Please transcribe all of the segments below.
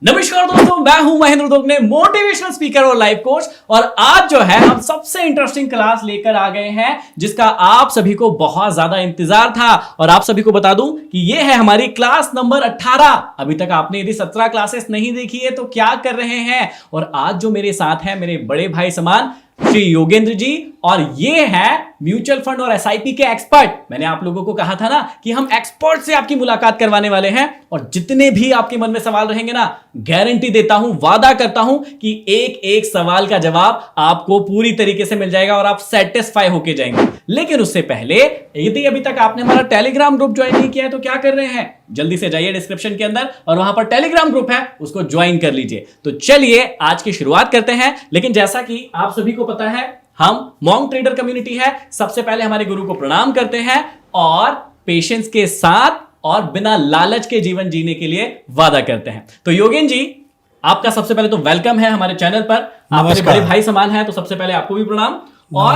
नमस्कार दोस्तों, मैं हूं महेंद्र दोगने, मोटिवेशनल स्पीकर और लाइफ कोच। और आज जो है हम सबसे इंटरेस्टिंग क्लास लेकर आ गए हैं जिसका आप सभी को बहुत ज्यादा इंतजार था। और आप सभी को बता दूं कि ये है हमारी क्लास नंबर 18। अभी तक आपने यदि 17 क्लासेस नहीं देखी है तो क्या कर रहे हैं। और आज जो मेरे साथ है मेरे बड़े भाई समान श्री योगेंद्र जी, और ये है म्यूचुअल फंड और एसआईपी के एक्सपर्ट। मैंने आप लोगों को कहा था ना कि हम एक्सपर्ट से आपकी मुलाकात करवाने वाले हैं। और जितने भी आपके मन में सवाल रहेंगे ना, गारंटी देता हूं, वादा करता हूं कि एक एक सवाल का जवाब आपको पूरी तरीके से मिल जाएगा और आप सेटिस्फाई होके जाएंगे। लेकिन उससे पहले यदि अभी तक आपने हमारा टेलीग्राम ग्रुप ज्वाइन नहीं किया है तो क्या कर रहे हैं, जल्दी से जाइए डिस्क्रिप्शन के अंदर और वहां पर टेलीग्राम ग्रुप है, उसको ज्वाइन कर लीजिए। तो चलिए आज की शुरुआत करते हैं। लेकिन जैसा कि आप सभी को पता है, हम मॉन्क ट्रेडर कम्युनिटी है। सबसे पहले हमारे गुरु को प्रणाम करते हैं और पेशेंस के साथ और बिना लालच के जीवन जीने के लिए वादा करते हैं। तो योगेंद्र जी, आपका सबसे पहले तो वेलकम है हमारे चैनल पर। आप मेरे बड़े भाई समान हैं, तो सबसे पहले आपको भी प्रणाम। और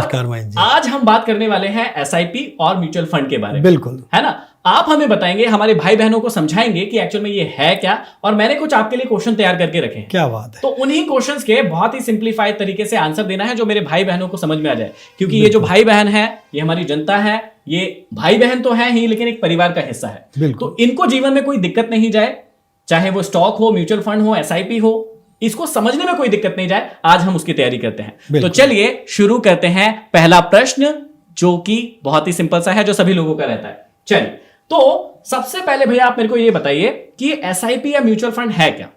आज हम बात करने वाले हैं एसआईपी और म्यूचुअल फंड के बारे में, बिल्कुल है ना। आप हमें बताएंगे, हमारे भाई बहनों को समझाएंगे कि एक्चुअल में ये है क्या। और मैंने कुछ आपके लिए क्वेश्चन तैयार करके रखे हैं। क्या बात है। तो उन्हीं क्वेश्चंस के बहुत ही सिंप्लीफाइड तरीके से आंसर देना है जो मेरे भाई बहनों को समझ में आ जाए। क्योंकि ये जो भाई बहन है, ये हमारी जनता है। ये भाई बहन तो है ही, लेकिन एक परिवार का हिस्सा है। तो इनको जीवन में कोई दिक्कत नहीं जाए, चाहे वो स्टॉक हो, म्यूचुअल फंड हो, एसआईपी हो, इसको समझने में कोई दिक्कत नहीं जाए। आज हम उसकी तैयारी करते हैं। तो चलिए शुरू करते हैं। पहला प्रश्न जो कि बहुत ही सिंपल सा है, जो सभी लोगों का रहता है। चलिए, तो सबसे पहले भैया आप मेरे को ये बताइए कि एसआईपी या म्यूचुअल फंड है क्या।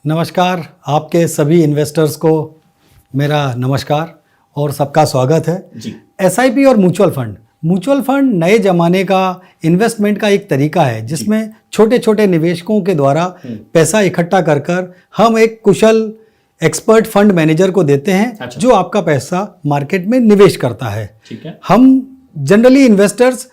नमस्कार, आपके सभी इन्वेस्टर्स को मेरा नमस्कार और सबका स्वागत है जी। एसआईपी और म्यूचुअल फंड नए जमाने का इन्वेस्टमेंट का एक तरीका है जिसमें छोटे छोटे निवेशकों के द्वारा पैसा इकट्ठा कर कर हम एक कुशल एक्सपर्ट फंड मैनेजर को देते हैं। अच्छा। जो आपका पैसा मार्केट में निवेश करता है। ठीक है। हम जनरली इन्वेस्टर्स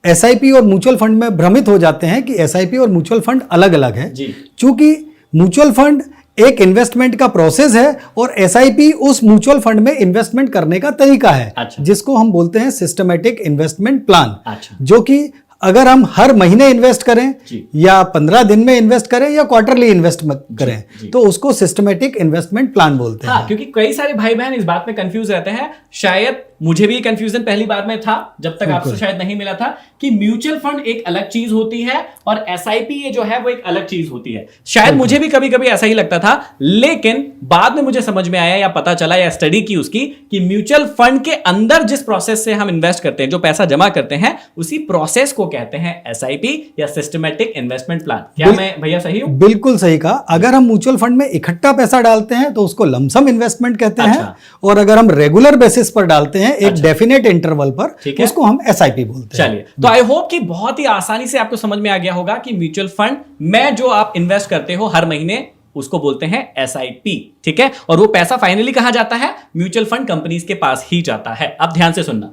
एसआईपी और म्यूचुअल फंड में भ्रमित हो जाते हैं कि एसआईपी और म्यूचुअल फंड अलग अलग है। क्योंकि म्यूचुअल फंड एक इन्वेस्टमेंट का प्रोसेस है और एसआईपी उस म्यूचुअल फंड में इन्वेस्टमेंट करने का तरीका है। अच्छा। जिसको हम बोलते हैं सिस्टमैटिक इन्वेस्टमेंट प्लान। अच्छा। जो कि अगर हम हर महीने इन्वेस्ट करें या 15 दिन में इन्वेस्ट करें या क्वार्टरली इन्वेस्ट करें तो उसको सिस्टमैटिक इन्वेस्टमेंट प्लान बोलते हैं। क्योंकि कई सारे भाई बहन इस बात में कंफ्यूज रहते हैं। शायद मुझे भी कंफ्यूजन पहली बार में था, जब तक आपसे शायद नहीं मिला था, कि म्यूचुअल फंड एक अलग चीज होती है और एसआईपी ये जो है वो एक अलग चीज होती है। शायद मुझे भी कभी कभी ऐसा ही लगता था, लेकिन बाद में मुझे समझ में आया या पता चला या स्टडी की उसकी कि म्यूचुअल फंड के अंदर जिस प्रोसेस से हम इन्वेस्ट करते हैं, जो पैसा जमा करते हैं, उसी प्रोसेस को कहते हैं एसआईपी या सिस्टमैटिक इन्वेस्टमेंट प्लान। क्या मैं भैया सही हूं? बिल्कुल सही कहा। अगर हम म्यूचुअल फंड में इकट्ठा पैसा डालते हैं तो उसको लमसम इन्वेस्टमेंट कहते हैं। और अगर हम रेगुलर बेसिस पर डालते हैं एक डेफिनेट इंटरवल पर, उसको हम एसआईपी बोलते हैं। चलिए, तो आई होप कि बहुत ही आसानी से आपको समझ में आ गया होगा कि म्यूचुअल फंड में जो आप इन्वेस्ट करते हो हर महीने, उसको बोलते हैं एसआईपी। ठीक है। और वो पैसा फाइनली कहां जाता है? म्यूचुअल फंड कंपनीज के पास ही जाता है। अब ध्यान से सुनना।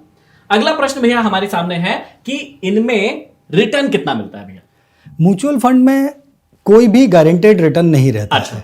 अगला प्रश्न भैया हमारे सामने है कि इनमें रिटर्न कितना मिलता है भैया? म्यूचुअल फंड में कोई भी गारंटेड रिटर्न नहीं रहता है।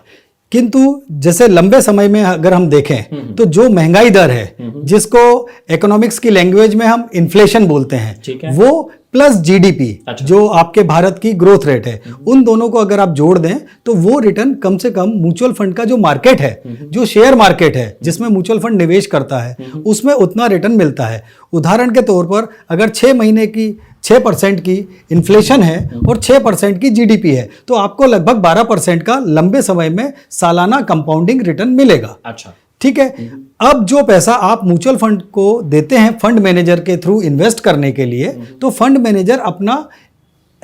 किंतु जैसे लंबे समय में अगर हम देखें तो जो महंगाई दर है, जिसको इकोनॉमिक्स की लैंग्वेज में हम इन्फ्लेशन बोलते हैं, वो प्लस जीडीपी, जो आपके भारत की ग्रोथ रेट है, उन दोनों को अगर आप जोड़ दें तो वो रिटर्न कम से कम म्यूचुअल फंड का जो मार्केट है, जो शेयर मार्केट है जिसमें म्यूचुअल फंड निवेश करता है, उसमें उतना रिटर्न मिलता है। उदाहरण के तौर पर अगर 6 महीने की 6% की इन्फ्लेशन है और 6% की जीडीपी है तो आपको लगभग 12% का लंबे समय में सालाना कंपाउंडिंग रिटर्न मिलेगा। अच्छा, ठीक है। अब जो पैसा आप म्यूचुअल फंड को देते हैं फंड मैनेजर के थ्रू इन्वेस्ट करने के लिए, तो फंड मैनेजर अपना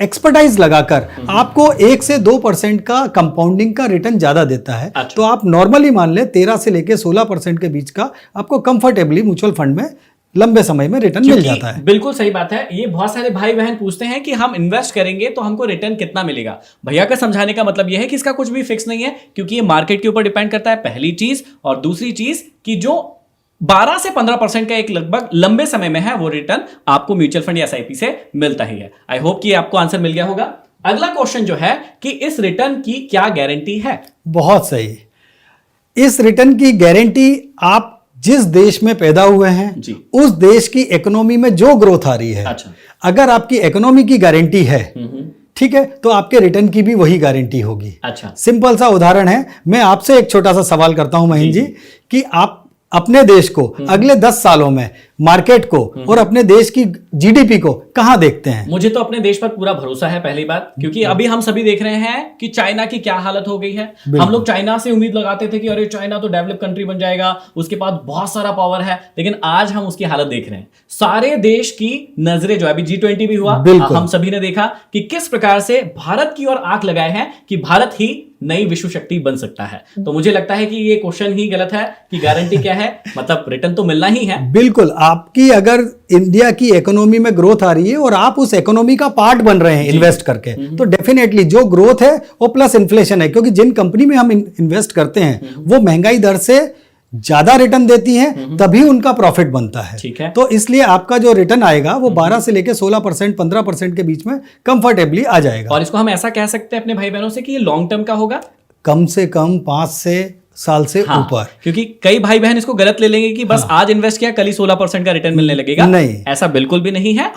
एक्सपर्टाइज लगाकर आपको 1 से 2% का कंपाउंडिंग का रिटर्न ज्यादा देता है। अच्छा। तो आप नॉर्मली मान ले 13 से लेके 16% के बीच का आपको कंफर्टेबली म्यूचुअल फंड में लंबे समय में रिटर्न मिल जाता है। बिल्कुल सही बात है। ये बहुत सारे भाई बहन पूछते हैं कि हम इन्वेस्ट करेंगे तो हमको रिटर्न कितना मिलेगा। भैया का समझाने का मतलब यह है कि इसका कुछ भी फिक्स नहीं है, क्योंकि ये मार्केट के ऊपर डिपेंड करता है, पहली चीज। और दूसरी चीज कि जो 12 से 15% का एक लगभग लंबे समय में है, वो रिटर्न आपको म्यूचुअल फंड या एसआईपी से मिलता ही है। आई होप कि आपको आंसर मिल गया होगा। अगला क्वेश्चन जो है कि इस रिटर्न की क्या गारंटी है? बहुत सही। इस रिटर्न की गारंटी आप जिस देश में पैदा हुए हैं उस देश की इकोनॉमी में जो ग्रोथ आ रही है। अच्छा। अगर आपकी इकोनॉमी की गारंटी है ठीक है, तो आपके रिटर्न की भी वही गारंटी होगी। अच्छा, सिंपल सा उदाहरण है, मैं आपसे एक छोटा सा सवाल करता हूं महेंद्र जी कि आप अपने देश को अगले 10 सालों में मार्केट को और अपने देश की जीडीपी को कहां देखते हैं? मुझे तो अपने देश पर पूरा भरोसा है, पहली बात, क्योंकि अभी हम सभी देख रहे हैं कि चाइना की क्या हालत हो गई है। हम लोग चाइना से उम्मीद लगाते थे कि अरे चाइना तो डेवलप कंट्री बन जाएगा, उसके पास बहुत सारा पावर है, लेकिन आज हम उसकी हालत देख रहे हैं। सारे देश की नजरें जो है, अभी G20 भी हुआ, हम सभी ने देखा कि किस प्रकार से भारत की ओर आंख लगाए हैं कि भारत ही नई विश्व शक्ति बन सकता है। तो मुझे लगता है कि ये क्वेश्चन ही गलत है कि गारंटी क्या है, मतलब रिटर्न तो मिलना ही है। बिल्कुल, आपकी अगर इंडिया की इकोनॉमी में ग्रोथ आ रही है और आप उस इकोनॉमी का पार्ट बन रहे हैं इन्वेस्ट करके, तो डेफिनेटली जो ग्रोथ है वो प्लस इन्फ्लेशन है, क्योंकि जिन कंपनी में हम इन्वेस्ट करते हैं वो महंगाई दर से ज्यादा रिटर्न देती हैं, तभी उनका प्रॉफिट बनता है। ठीक है। तो इसलिए आपका जो रिटर्न आएगा वो 12 से लेके 16%, 15% के बीच में कंफर्टेबली आ जाएगा। और इसको हम ऐसा कह सकते हैं अपने भाई बहनों से कि ये लॉन्ग टर्म का होगा, कम से कम 5 साल से ऊपर। क्योंकि कई भाई बहन इसको गलत ले लेंगे कि बस आज इन्वेस्ट किया कल ही 16% का रिटर्न मिलने लगेगा। नहीं, ऐसा बिल्कुल भी नहीं है।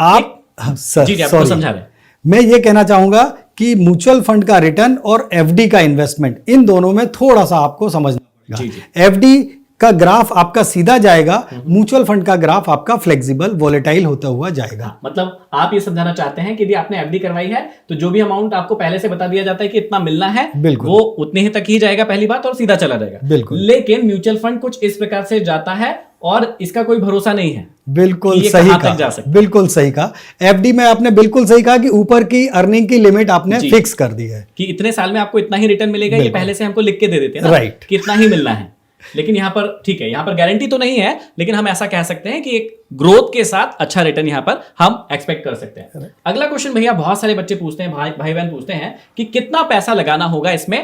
सर जी आपको समझा रहे। मैं ये कहना चाहूंगा कि म्यूचुअल फंड का रिटर्न और एफडी का इन्वेस्टमेंट, इन दोनों में थोड़ा सा आपको समझना पड़ेगा। एफडी का ग्राफ आपका सीधा जाएगा, म्यूचुअल फंड का ग्राफ आपका फ्लेक्सिबल वोलेटाइल होता हुआ जाएगा। मतलब आप ये समझाना चाहते हैं कि यदि आपने एफडी करवाई है तो जो भी अमाउंट आपको पहले से बता दिया जाता है कि इतना मिलना है, वो उतने ही तक ही जाएगा, पहली बात, और सीधा चला जाएगा। बिल्कुल। लेकिन म्यूचुअल फंड कुछ इस प्रकार से जाता है और इसका कोई भरोसा नहीं है। बिल्कुल सही कहा, बिल्कुल सही कहा। एफडी में आपने बिल्कुल सही कहा कि ऊपर की अर्निंग की लिमिट आपने फिक्स कर दी है कि इतने साल में आपको इतना ही रिटर्न मिलेगा, ये पहले से हमको लिख के दे देते हैं ना, राइट, कि इतना ही मिलना है। लेकिन यहाँ पर ठीक है, यहाँ पर गारंटी तो नहीं है, लेकिन हम ऐसा कह सकते हैं कि एक ग्रोथ के साथ अच्छा रिटर्न यहाँ पर हम एक्सपेक्ट कर सकते हैं। अगला क्वेश्चन भैया, बहुत सारे बच्चे पूछते हैं, भाई बहन पूछते हैं कि कितना पैसा लगाना होगा इसमें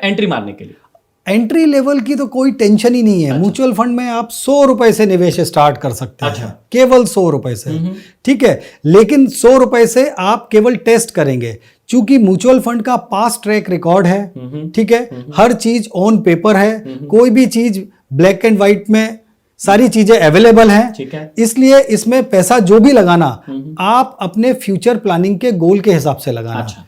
एंट्री मारने के लिए। एंट्री लेवल की तो कोई टेंशन ही नहीं है। म्यूचुअल फंड में आप 100 रुपए से निवेश स्टार्ट कर सकते हैं। केवल 100 रुपए से, ठीक है। लेकिन 100 रुपए से आप केवल टेस्ट करेंगे, चूंकि म्यूचुअल फंड का पास ट्रैक रिकॉर्ड है, ठीक है, हर चीज ऑन पेपर है, कोई भी चीज ब्लैक एंड व्हाइट में सारी चीजें अवेलेबल हैं, इसलिए इसमें पैसा जो भी लगाना आप अपने फ्यूचर प्लानिंग के गोल के हिसाब से लगाना। अच्छा,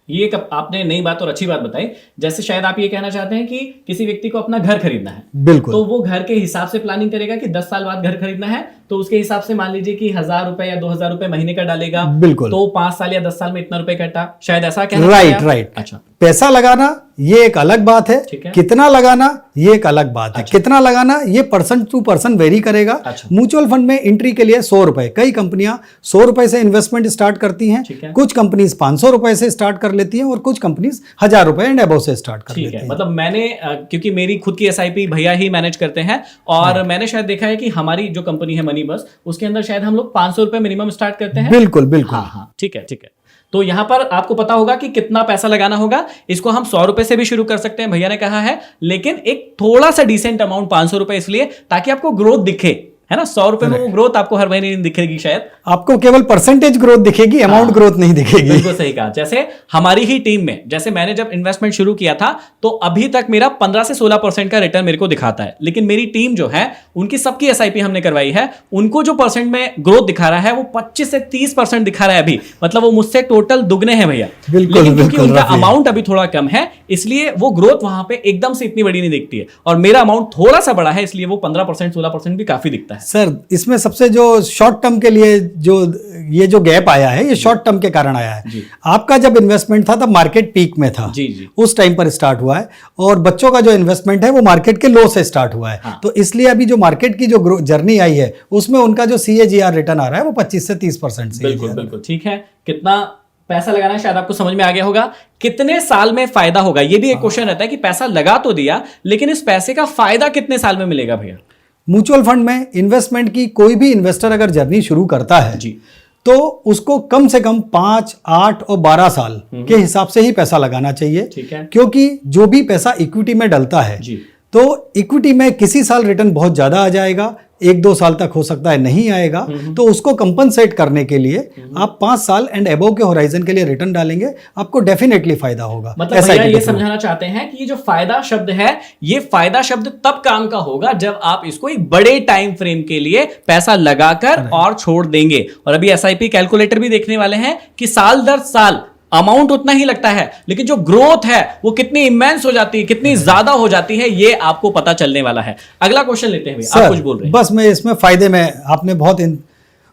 ये आपने नई बात और अच्छी बात बताई। जैसे शायद आप ये कहना चाहते हैं कि किसी व्यक्ति को अपना घर खरीदना है, बिल्कुल, तो वो घर के हिसाब से प्लानिंग करेगा कि 10 साल बाद घर खरीदना है, तो उसके हिसाब से मान लीजिए कि 1000 रुपए या 2000 रुपए महीने का डालेगा, बिल्कुल, तो 5 साल या 10 साल में इतना रुपए कटा, शायद ऐसा कहना। राइट। अच्छा, पैसा लगाना ये एक अलग बात है, कितना लगाना ये एक अलग बात है। कितना लगाना ये पर्सन टू पर्सन वेरी करेगा। म्यूचुअल फंड में एंट्री के लिए 100 रुपए, कई कंपनियां 100 रुपए से इन्वेस्टमेंट स्टार्ट करती हैं, कुछ कंपनीज 500 रुपए से स्टार्ट कर लेती हैं और कुछ कंपनीज 1000 रुपए एंड अबव से स्टार्ट कर लेती हैं। मतलब मैंने क्योंकि मेरी खुद की एसआईपी भैया ही मैनेज करते हैं, और मैंने शायद देखा है कि हमारी जो कंपनी है मनी बस, उसके अंदर शायद हम लोग 500 रुपए मिनिमम स्टार्ट करते हैं। बिल्कुल बिल्कुल, हाँ, ठीक है। तो यहां पर आपको पता होगा कि कितना पैसा लगाना होगा। इसको हम 100 रुपए से भी शुरू कर सकते हैं, भैया ने कहा है, लेकिन एक थोड़ा सा डिसेंट अमाउंट 500 रुपए, इसलिए ताकि आपको ग्रोथ दिखे, है ना। 100 रुपए में वो ग्रोथ आपको हर महीने नहीं दिखेगी, शायद आपको केवल परसेंटेज ग्रोथ दिखेगी, अमाउंट ग्रोथ नहीं दिखेगी। बिल्कुल सही कहा। जैसे हमारी ही टीम में, जैसे मैंने जब इन्वेस्टमेंट शुरू किया था, तो अभी तक मेरा 15 से 16% का रिटर्न मेरे को दिखाता है, लेकिन मेरी टीम जो है उनकी सबकी एसआईपी हमने करवाई है, उनको जो परसेंट में ग्रोथ दिखा रहा है वो 25 से 30% दिखा रहा है अभी, मतलब वो मुझसे टोटल दुगने हैं भैया। लेकिन क्योंकि उनका अमाउंट अभी थोड़ा कम है, इसलिए वो ग्रोथ वहां पे एकदम से इतनी बड़ी नहीं दिखती है, और मेरा अमाउंट थोड़ा सा बड़ा है, इसलिए वो 15% 16% भी काफी दिखता है। सर, इसमें सबसे जो शॉर्ट टर्म के लिए ये जो गैप आया है, ये शॉर्ट टर्म के कारण आया है। आपका जब इन्वेस्टमेंट था तब मार्केट पीक में था, उस टाइम पर स्टार्ट हुआ है, और बच्चों का जो इन्वेस्टमेंट है वो मार्केट के लो से स्टार्ट हुआ है। तो इसलिए अभी जो मार्केट की जो जर्नी आई है उसमें उनका जो CAGR रिटर्न आ रहा है वो 25 से 30%। बिल्कुल ठीक है। कितना पैसा लगाना है शायद आपको समझ में आ गया होगा। कितने साल में फायदा होगा, ये भी एक क्वेश्चन रहता है कि पैसा लगा तो दिया, लेकिन इस पैसे का फायदा कितने साल में मिलेगा भैया। म्यूचुअल फंड में इन्वेस्टमेंट की कोई भी इन्वेस्टर अगर जर्नी शुरू करता है तो उसको कम से कम 5, 8 और 12 साल के हिसाब से ही पैसा लगाना चाहिए, क्योंकि जो भी पैसा इक्विटी में डलता है तो इक्विटी में किसी साल रिटर्न बहुत ज्यादा आ जाएगा, 1-2 साल तक हो सकता है नहीं आएगा, तो उसको कंपनसेट करने के लिए आप 5 साल एंड अबव के होराइजन के लिए रिटर्न डालेंगे, आपको डेफिनेटली फायदा होगा। मतलब भैया ये समझाना चाहते हैं कि ये जो फायदा शब्द है, ये फायदा शब्द तब काम का होगा जब आप इसको एक बड़े टाइम फ्रेम के लिए पैसा लगाकर और छोड़ देंगे। और अभी SIP कैलकुलेटर भी देखने वाले हैं कि साल दर साल अमाउंट उतना ही लगता है, लेकिन जो ग्रोथ है वो कितनी इमेंस हो जाती है, कितनी ज्यादा हो जाती है, ये आपको पता चलने वाला है। अगला क्वेश्चन लेते हैं भैया, आप कुछ बोल रहे हैं। बस मैं इसमें फायदे में आपने बहुत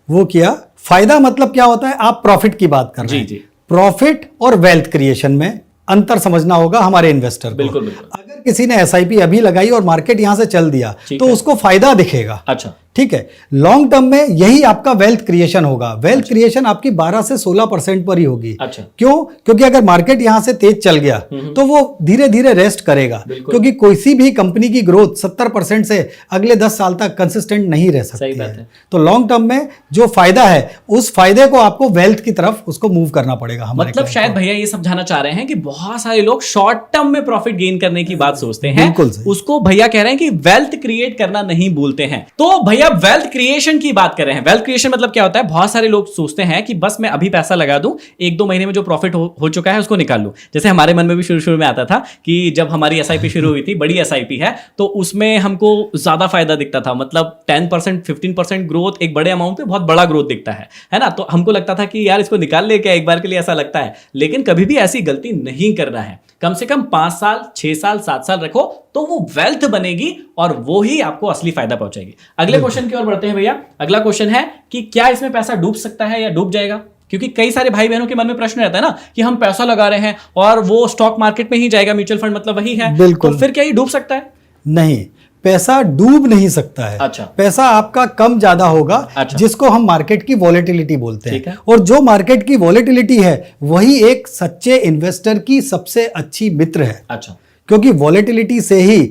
वो किया। फायदा मतलब क्या होता है, आप प्रॉफिट की बात कर रहे हैं। जी जी, प्रॉफिट और वेल्थ क्रिएशन में अंतर समझना होगा हमारे इन्वेस्टर को। बिल्कुल बिल्कुल। अगर किसी ने एसआईपी अभी लगाई और मार्केट यहां से चल दिया तो उसको फायदा दिखेगा। अच्छा, ठीक है, लॉन्ग टर्म में यही आपका वेल्थ क्रिएशन होगा। वेल्थ क्रिएशन आपकी 12 से 16% पर ही होगी। अच्छा, क्यों? क्योंकि अगर मार्केट यहां से तेज चल गया तो वो धीरे धीरे रेस्ट करेगा, क्योंकि किसी भी कंपनी की ग्रोथ 70% से अगले 10 साल तक कंसिस्टेंट नहीं रह सकती है। तो लॉन्ग टर्म में जो फायदा है उस फायदे को आपको वेल्थ की तरफ उसको मूव करना पड़ेगा। मतलब शायद भैया ये समझाना चाह रहे हैं कि बहुत सारे लोग शॉर्ट टर्म में प्रॉफिट गेन करने की बात सोचते हैं, उसको भैया कह रहे हैं कि वेल्थ क्रिएट करना नहीं बोलते हैं। तो भैया वेल्थ क्रिएशन की बात कर रहे हैं। वेल्थ क्रिएशन मतलब क्या होता है? बहुत सारे लोग सोचते हैं कि बस मैं अभी पैसा लगा दूं, 1-2 महीने में जो प्रॉफिट हो चुका है उसको निकाल लूं। जैसे हमारे मन में भी शुरू में आता था कि जब हमारी एसआईपी शुरू हुई थी, बड़ी एसआईपी है, तो उसमें हमको ज्यादा फायदा दिखता था। मतलब 10% 15% ग्रोथ एक बड़े अमाउंट पे बहुत बड़ा ग्रोथ दिखता है ना। तो हमको लगता था कि यार इसको निकाल ले क्या, एक बार के लिए, ऐसा लगता है। लेकिन कभी भी ऐसी गलती नहीं करना है। कम से कम 5 साल 6 साल 7 साल रखो तो वो वेल्थ बनेगी और वो ही आपको असली फायदा पहुंचाएगी। अगले क्वेश्चन की ओर बढ़ते हैं भैया। अगला क्वेश्चन है कि क्या इसमें पैसा डूब सकता है या डूब जाएगा? क्योंकि कई सारे भाई बहनों के मन में प्रश्न रहता है ना कि हम पैसा लगा रहे हैं और वो स्टॉक मार्केट में ही जाएगा, म्यूचुअल फंड मतलब वही है, तो फिर क्या ये डूब सकता है? नहीं, पैसा डूब नहीं सकता है। अच्छा, पैसा आपका कम ज्यादा होगा। अच्छा, जिसको हम मार्केट की वॉलेटिलिटी बोलते हैं। है। और जो मार्केट की वॉलेटिलिटी है वही एक सच्चे इन्वेस्टर की सबसे अच्छी मित्र है। अच्छा, क्योंकि वॉलेटिलिटी से ही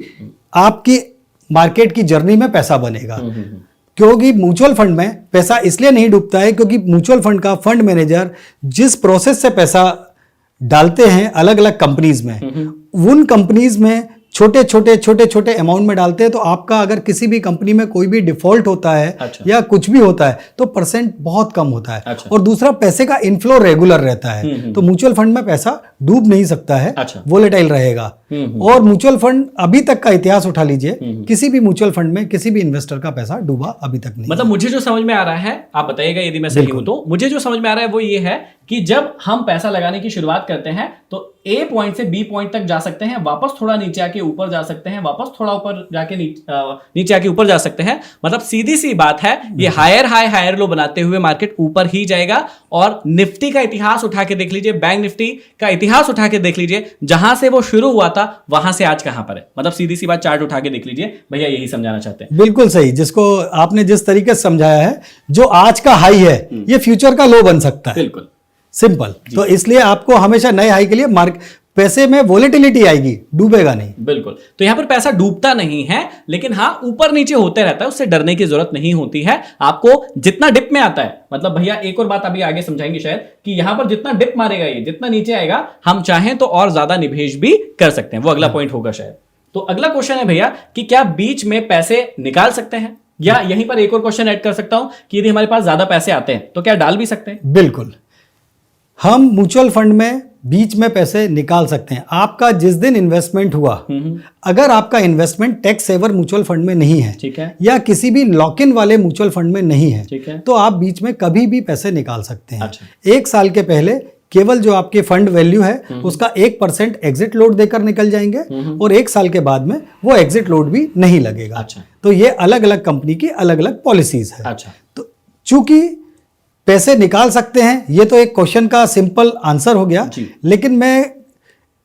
आपकी मार्केट की जर्नी में पैसा बनेगा। क्योंकि म्यूचुअल फंड में पैसा इसलिए नहीं डूबता है क्योंकि म्यूचुअल फंड का फंड मैनेजर जिस प्रोसेस से पैसा डालते हैं अलग अलग कंपनीज में, उन कंपनीज में छोटे छोटे अमाउंट में डालते हैं। तो आपका अगर किसी भी कंपनी में कोई भी डिफॉल्ट होता है, अच्छा, या कुछ भी होता है तो परसेंट बहुत कम होता है। अच्छा, और दूसरा पैसे का इनफ्लो रेगुलर रहता है। तो म्यूचुअल फंड में पैसा डूब नहीं सकता है। अच्छा, वोलेटाइल रहेगा। और म्यूचुअल फंड अभी तक का इतिहास उठा लीजिए, किसी भी म्यूचुअल फंड में किसी भी इन्वेस्टर का पैसा डूबा अभी तक नहीं। मतलब मुझे जो समझ में आ रहा है, आप बताइएगा यदि मैं सही हूं तो, मुझे जो समझ में आ रहा है वो ये है कि जब हम पैसा लगाने की शुरुआत करते हैं तो ए पॉइंट से बी पॉइंट तक जा सकते हैं, वापस थोड़ा नीचे आके ऊपर जा सकते हैं, वापस थोड़ा ऊपर जाके नीचे आके ऊपर जा सकते हैं। मतलब सीधी सी बात है, ये हायर हाई हायर लो बनाते हुए मार्केट ऊपर ही जाएगा। और निफ्टी का इतिहास उठा के देख लीजिए, बैंक निफ्टी का इतिहास उठा के देख लीजिए, जहां से वो शुरू हुआ था वहां से आज कहां पर है। मतलब सीधी सी बात, चार्ट उठा के देख लीजिए। भैया यही समझाना चाहते हैं। बिल्कुल सही, जिसको आपने जिस तरीके से समझाया है, जो आज का हाई है ये फ्यूचर का लो बन सकता है। बिल्कुल सिंपल। तो इसलिए आपको हमेशा नए हाई के लिए पैसे में वोलेटिलिटी आएगी, डूबेगा नहीं। बिल्कुल। तो यहां पर पैसा डूबता नहीं है, लेकिन हाँ ऊपर नीचे होते रहता है, उससे डरने की जरूरत नहीं होती है। आपको जितना डिप में आता है, मतलब भैया एक और बात अभी आगे समझाएंगे शायद, कि यहां पर जितना डिप मारेगा ये, जितना नीचे आएगा, हम चाहें तो और ज्यादा निवेश भी कर सकते हैं। वो अगला पॉइंट होगा शायद। तो अगला क्वेश्चन है भैया कि क्या बीच में पैसे निकाल सकते हैं? या यहीं पर एक और क्वेश्चन ऐड कर सकता हूं कि यदि हमारे पास ज्यादा पैसे आते हैं तो क्या डाल भी सकते हैं? बिल्कुल, हम म्यूचुअल फंड में बीच में पैसे निकाल सकते हैं। आपका जिस दिन इन्वेस्टमेंट हुआ, अगर आपका investment tax saver mutual fund में नहीं है, ठीक है, या किसी भी लॉक इन वाले म्यूचुअल फंड में नहीं है, ठीक है, तो आप बीच में कभी भी पैसे निकाल सकते हैं। अच्छा, 1 साल के पहले केवल जो आपके फंड वैल्यू है उसका 1% एग्जिट लोड देकर निकल जाएंगे, और 1 साल के बाद में वो एग्जिट लोड भी नहीं लगेगा। अच्छा, तो ये अलग अलग कंपनी की अलग अलग पॉलिसीज है। अच्छा, तो चूंकि पैसे निकाल सकते हैं, ये तो एक क्वेश्चन का सिंपल आंसर हो गया, लेकिन मैं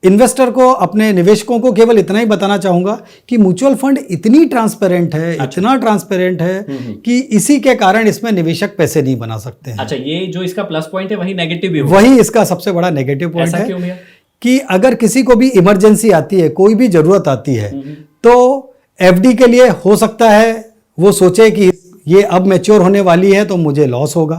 इन्वेस्टर को, अपने निवेशकों को केवल इतना ही बताना चाहूंगा कि म्यूचुअल फंड इतनी ट्रांसपेरेंट है, इतना ट्रांसपेरेंट है कि इसी के कारण इसमें निवेशक पैसे नहीं बना सकते हैं। अच्छा, ये जो इसका प्लस पॉइंट है वही नेगेटिव भी होगा? वही इसका सबसे बड़ा नेगेटिव पॉइंट है। क्यों भैया? कि अगर किसी को भी इमरजेंसी आती है, कोई भी जरूरत आती है, तो एफडी के लिए हो सकता है वो सोचे कि ये अब मैच्योर होने वाली है तो मुझे लॉस होगा।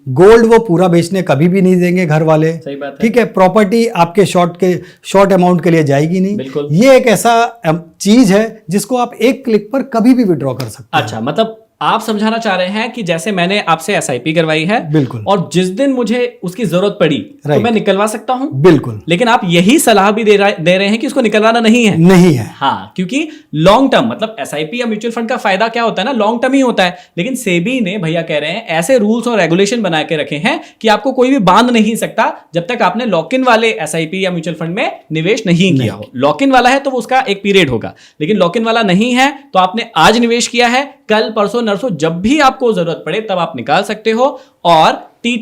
गोल्ड वो पूरा बेचने कभी भी नहीं देंगे घर वाले। सही बात है। ठीक है, प्रॉपर्टी आपके शॉर्ट अमाउंट के लिए जाएगी नहीं। ये एक ऐसा चीज है जिसको आप एक क्लिक पर कभी भी विड्रॉ कर सकते हैं। अच्छा, मतलब आप समझाना चाह रहे हैं कि जैसे मैंने आपसे एसआईपी करवाई है, बिल्कुल, और जिस दिन मुझे उसकी जरूरत पड़ी तो राइट, मैं निकलवा सकता हूं, बिल्कुल, लेकिन आप यही सलाह भी दे रहे हैं कि उसको निकलवाना नहीं है। नहीं है। हाँ, क्योंकि लॉन्ग टर्म, मतलब एसआईपी या म्यूचुअल फंड का फायदा क्या होता है ना, लॉन्ग टर्म ही होता है। लेकिन सेबी ने भैया कह रहे हैं ऐसे रूल्स और रेगुलेशन बना के रखे हैं कि आपको कोई भी बांध नहीं सकता जब तक आपने लॉक इन वाले एसआईपी या म्यूचुअल फंड में निवेश नहीं किया हो। लॉक इन वाला है तो वो उसका एक पीरियड होगा, लेकिन लॉक इन वाला नहीं है तो आपने आज निवेश किया है, कल परसों नरसों जब भी आपको जरूरत पड़े तब आप निकाल सकते हो। और टी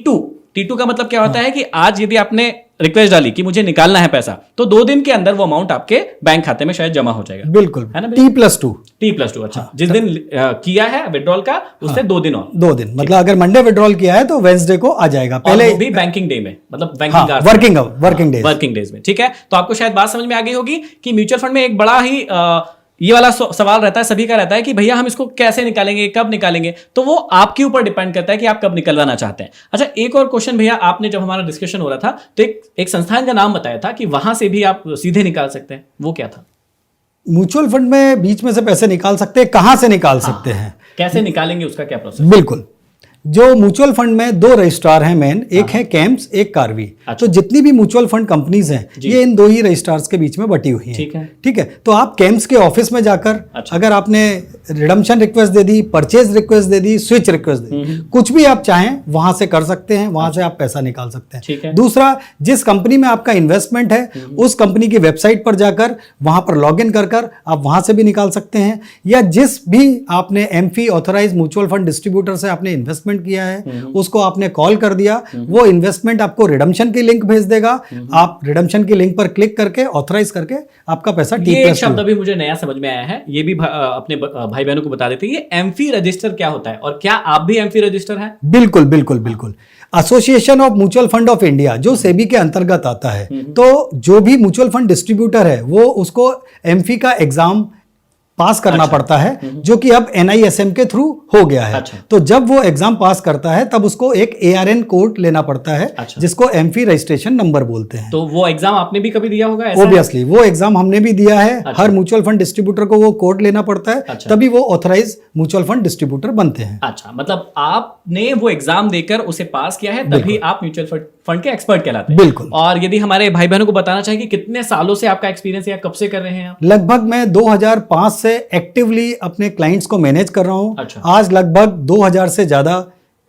टू का मतलब क्या होता है कि आज यदि आपने रिक्वेस्ट डाली कि मुझे निकालना है पैसा, तो 2 दिन के अंदर वो अमाउंट आपके बैंक खाते में शायद जमा हो जाएगा। बिल्कुल, है ना, T+2। T+2, अच्छा। जिस दिन किया है विड्रॉल का उससे 2 दिन और 2 दिन, मतलब अगर मंडे विड्रॉल किया है तो वेंसडे को आ जाएगा। पहले भी बैंकिंग डे में, मतलब वर्किंग डेज में। ठीक है, तो आपको शायद बात समझ में आ गई होगी कि म्यूचुअल फंड में एक बड़ा ही ये वाला सवाल रहता है, सभी का रहता है कि भैया हम इसको कैसे निकालेंगे, कब निकालेंगे। तो वो आपके ऊपर डिपेंड करता है कि आप कब निकलवाना चाहते हैं। अच्छा, एक और क्वेश्चन भैया, आपने जब हमारा डिस्कशन हो रहा था तो एक संस्थान का नाम बताया था कि वहां से भी आप सीधे निकाल सकते हैं, वो क्या था? म्यूचुअल फंड में बीच में से पैसे निकाल सकते हैं, कहां से निकाल सकते हैं, कैसे निकालेंगे, उसका क्या प्रोसेस? बिल्कुल, जो म्यूचुअल फंड में 2 रजिस्ट्रार हैं मेन, एक है कैम्स, एक कार्वी। अच्छा। तो जितनी भी म्यूचुअल फंड कंपनीज हैं ये इन 2 ही रजिस्ट्रार्स के बीच में बटी हुई हैं। ठीक है, तो आप कैम्स के ऑफिस में जाकर अगर आपने रिडम्पशन रिक्वेस्ट दे दी, परचेज रिक्वेस्ट दे दी, स्विच रिक्वेस्ट दे दी, कुछ भी आप चाहें वहां से कर सकते हैं, वहां से आप पैसा निकाल सकते हैं। दूसरा, जिस कंपनी में आपका इन्वेस्टमेंट है उस कंपनी की वेबसाइट पर जाकर वहां पर लॉग इन कर आप वहां से भी निकाल सकते हैं, या जिस भी आपने AMFI authorise mutual fund distributor से आपने इन्वेस्टमेंट किया है उसको आपने कॉल कर दिया, वो इन्वेस्टमेंट आपको रिडम्पशन की लिंक भेज देगा, आप रिडम्पशन की लिंक पर क्लिक करके ऑथराइज करके आपका पैसा ये शब्द अभी मुझे नया समझ में आया है, ये भी अपने भाई बहनों को बता देते हैं। ये एमफी रजिस्टर क्या होता है और क्या आप भी एमफी रजिस्टर हैं? बिल्कुल बिल्कुल बिल्कुल, association of mutual fund of India जो सेबी के अंतर्गत आता है, तो जो भी म्यूचुअल फंड डिस्ट्रीब्यूटर है वो उसको एमफी का एग्जाम पास करना पड़ता है, जो कि अब NISM के थ्रू हो गया है। तो जब वो एग्जाम पास करता है तब उसको एक ARN कोड लेना पड़ता है, जिसको एमफी रजिस्ट्रेशन नंबर बोलते हैं। तो वो एग्जाम आपने भी कभी दिया होगा? ऑब्वियसली वो एग्जाम हमने भी दिया है। हर म्यूचुअल फंड डिस्ट्रीब्यूटर को वो कोड लेना पड़ता है, तभी वो ऑथराइज म्यूचुअल फंड डिस्ट्रीब्यूटर बनते हैं। अच्छा, मतलब आपने वो एग्जाम देकर उसे पास किया है, तभी आप म्यूचुअल फंड के एक्सपर्ट कहलाते हैं। बिल्कुल। और यदि हमारे भाई बहनों को बताना चाहिए कि कितने सालों से आपका एक्सपीरियंस है या कब से कर रहे हैं आप? लगभग मैं 2005 से एक्टिवली अपने क्लाइंट्स को मैनेज कर रहा हूं। अच्छा। आज लगभग 2000 से ज्यादा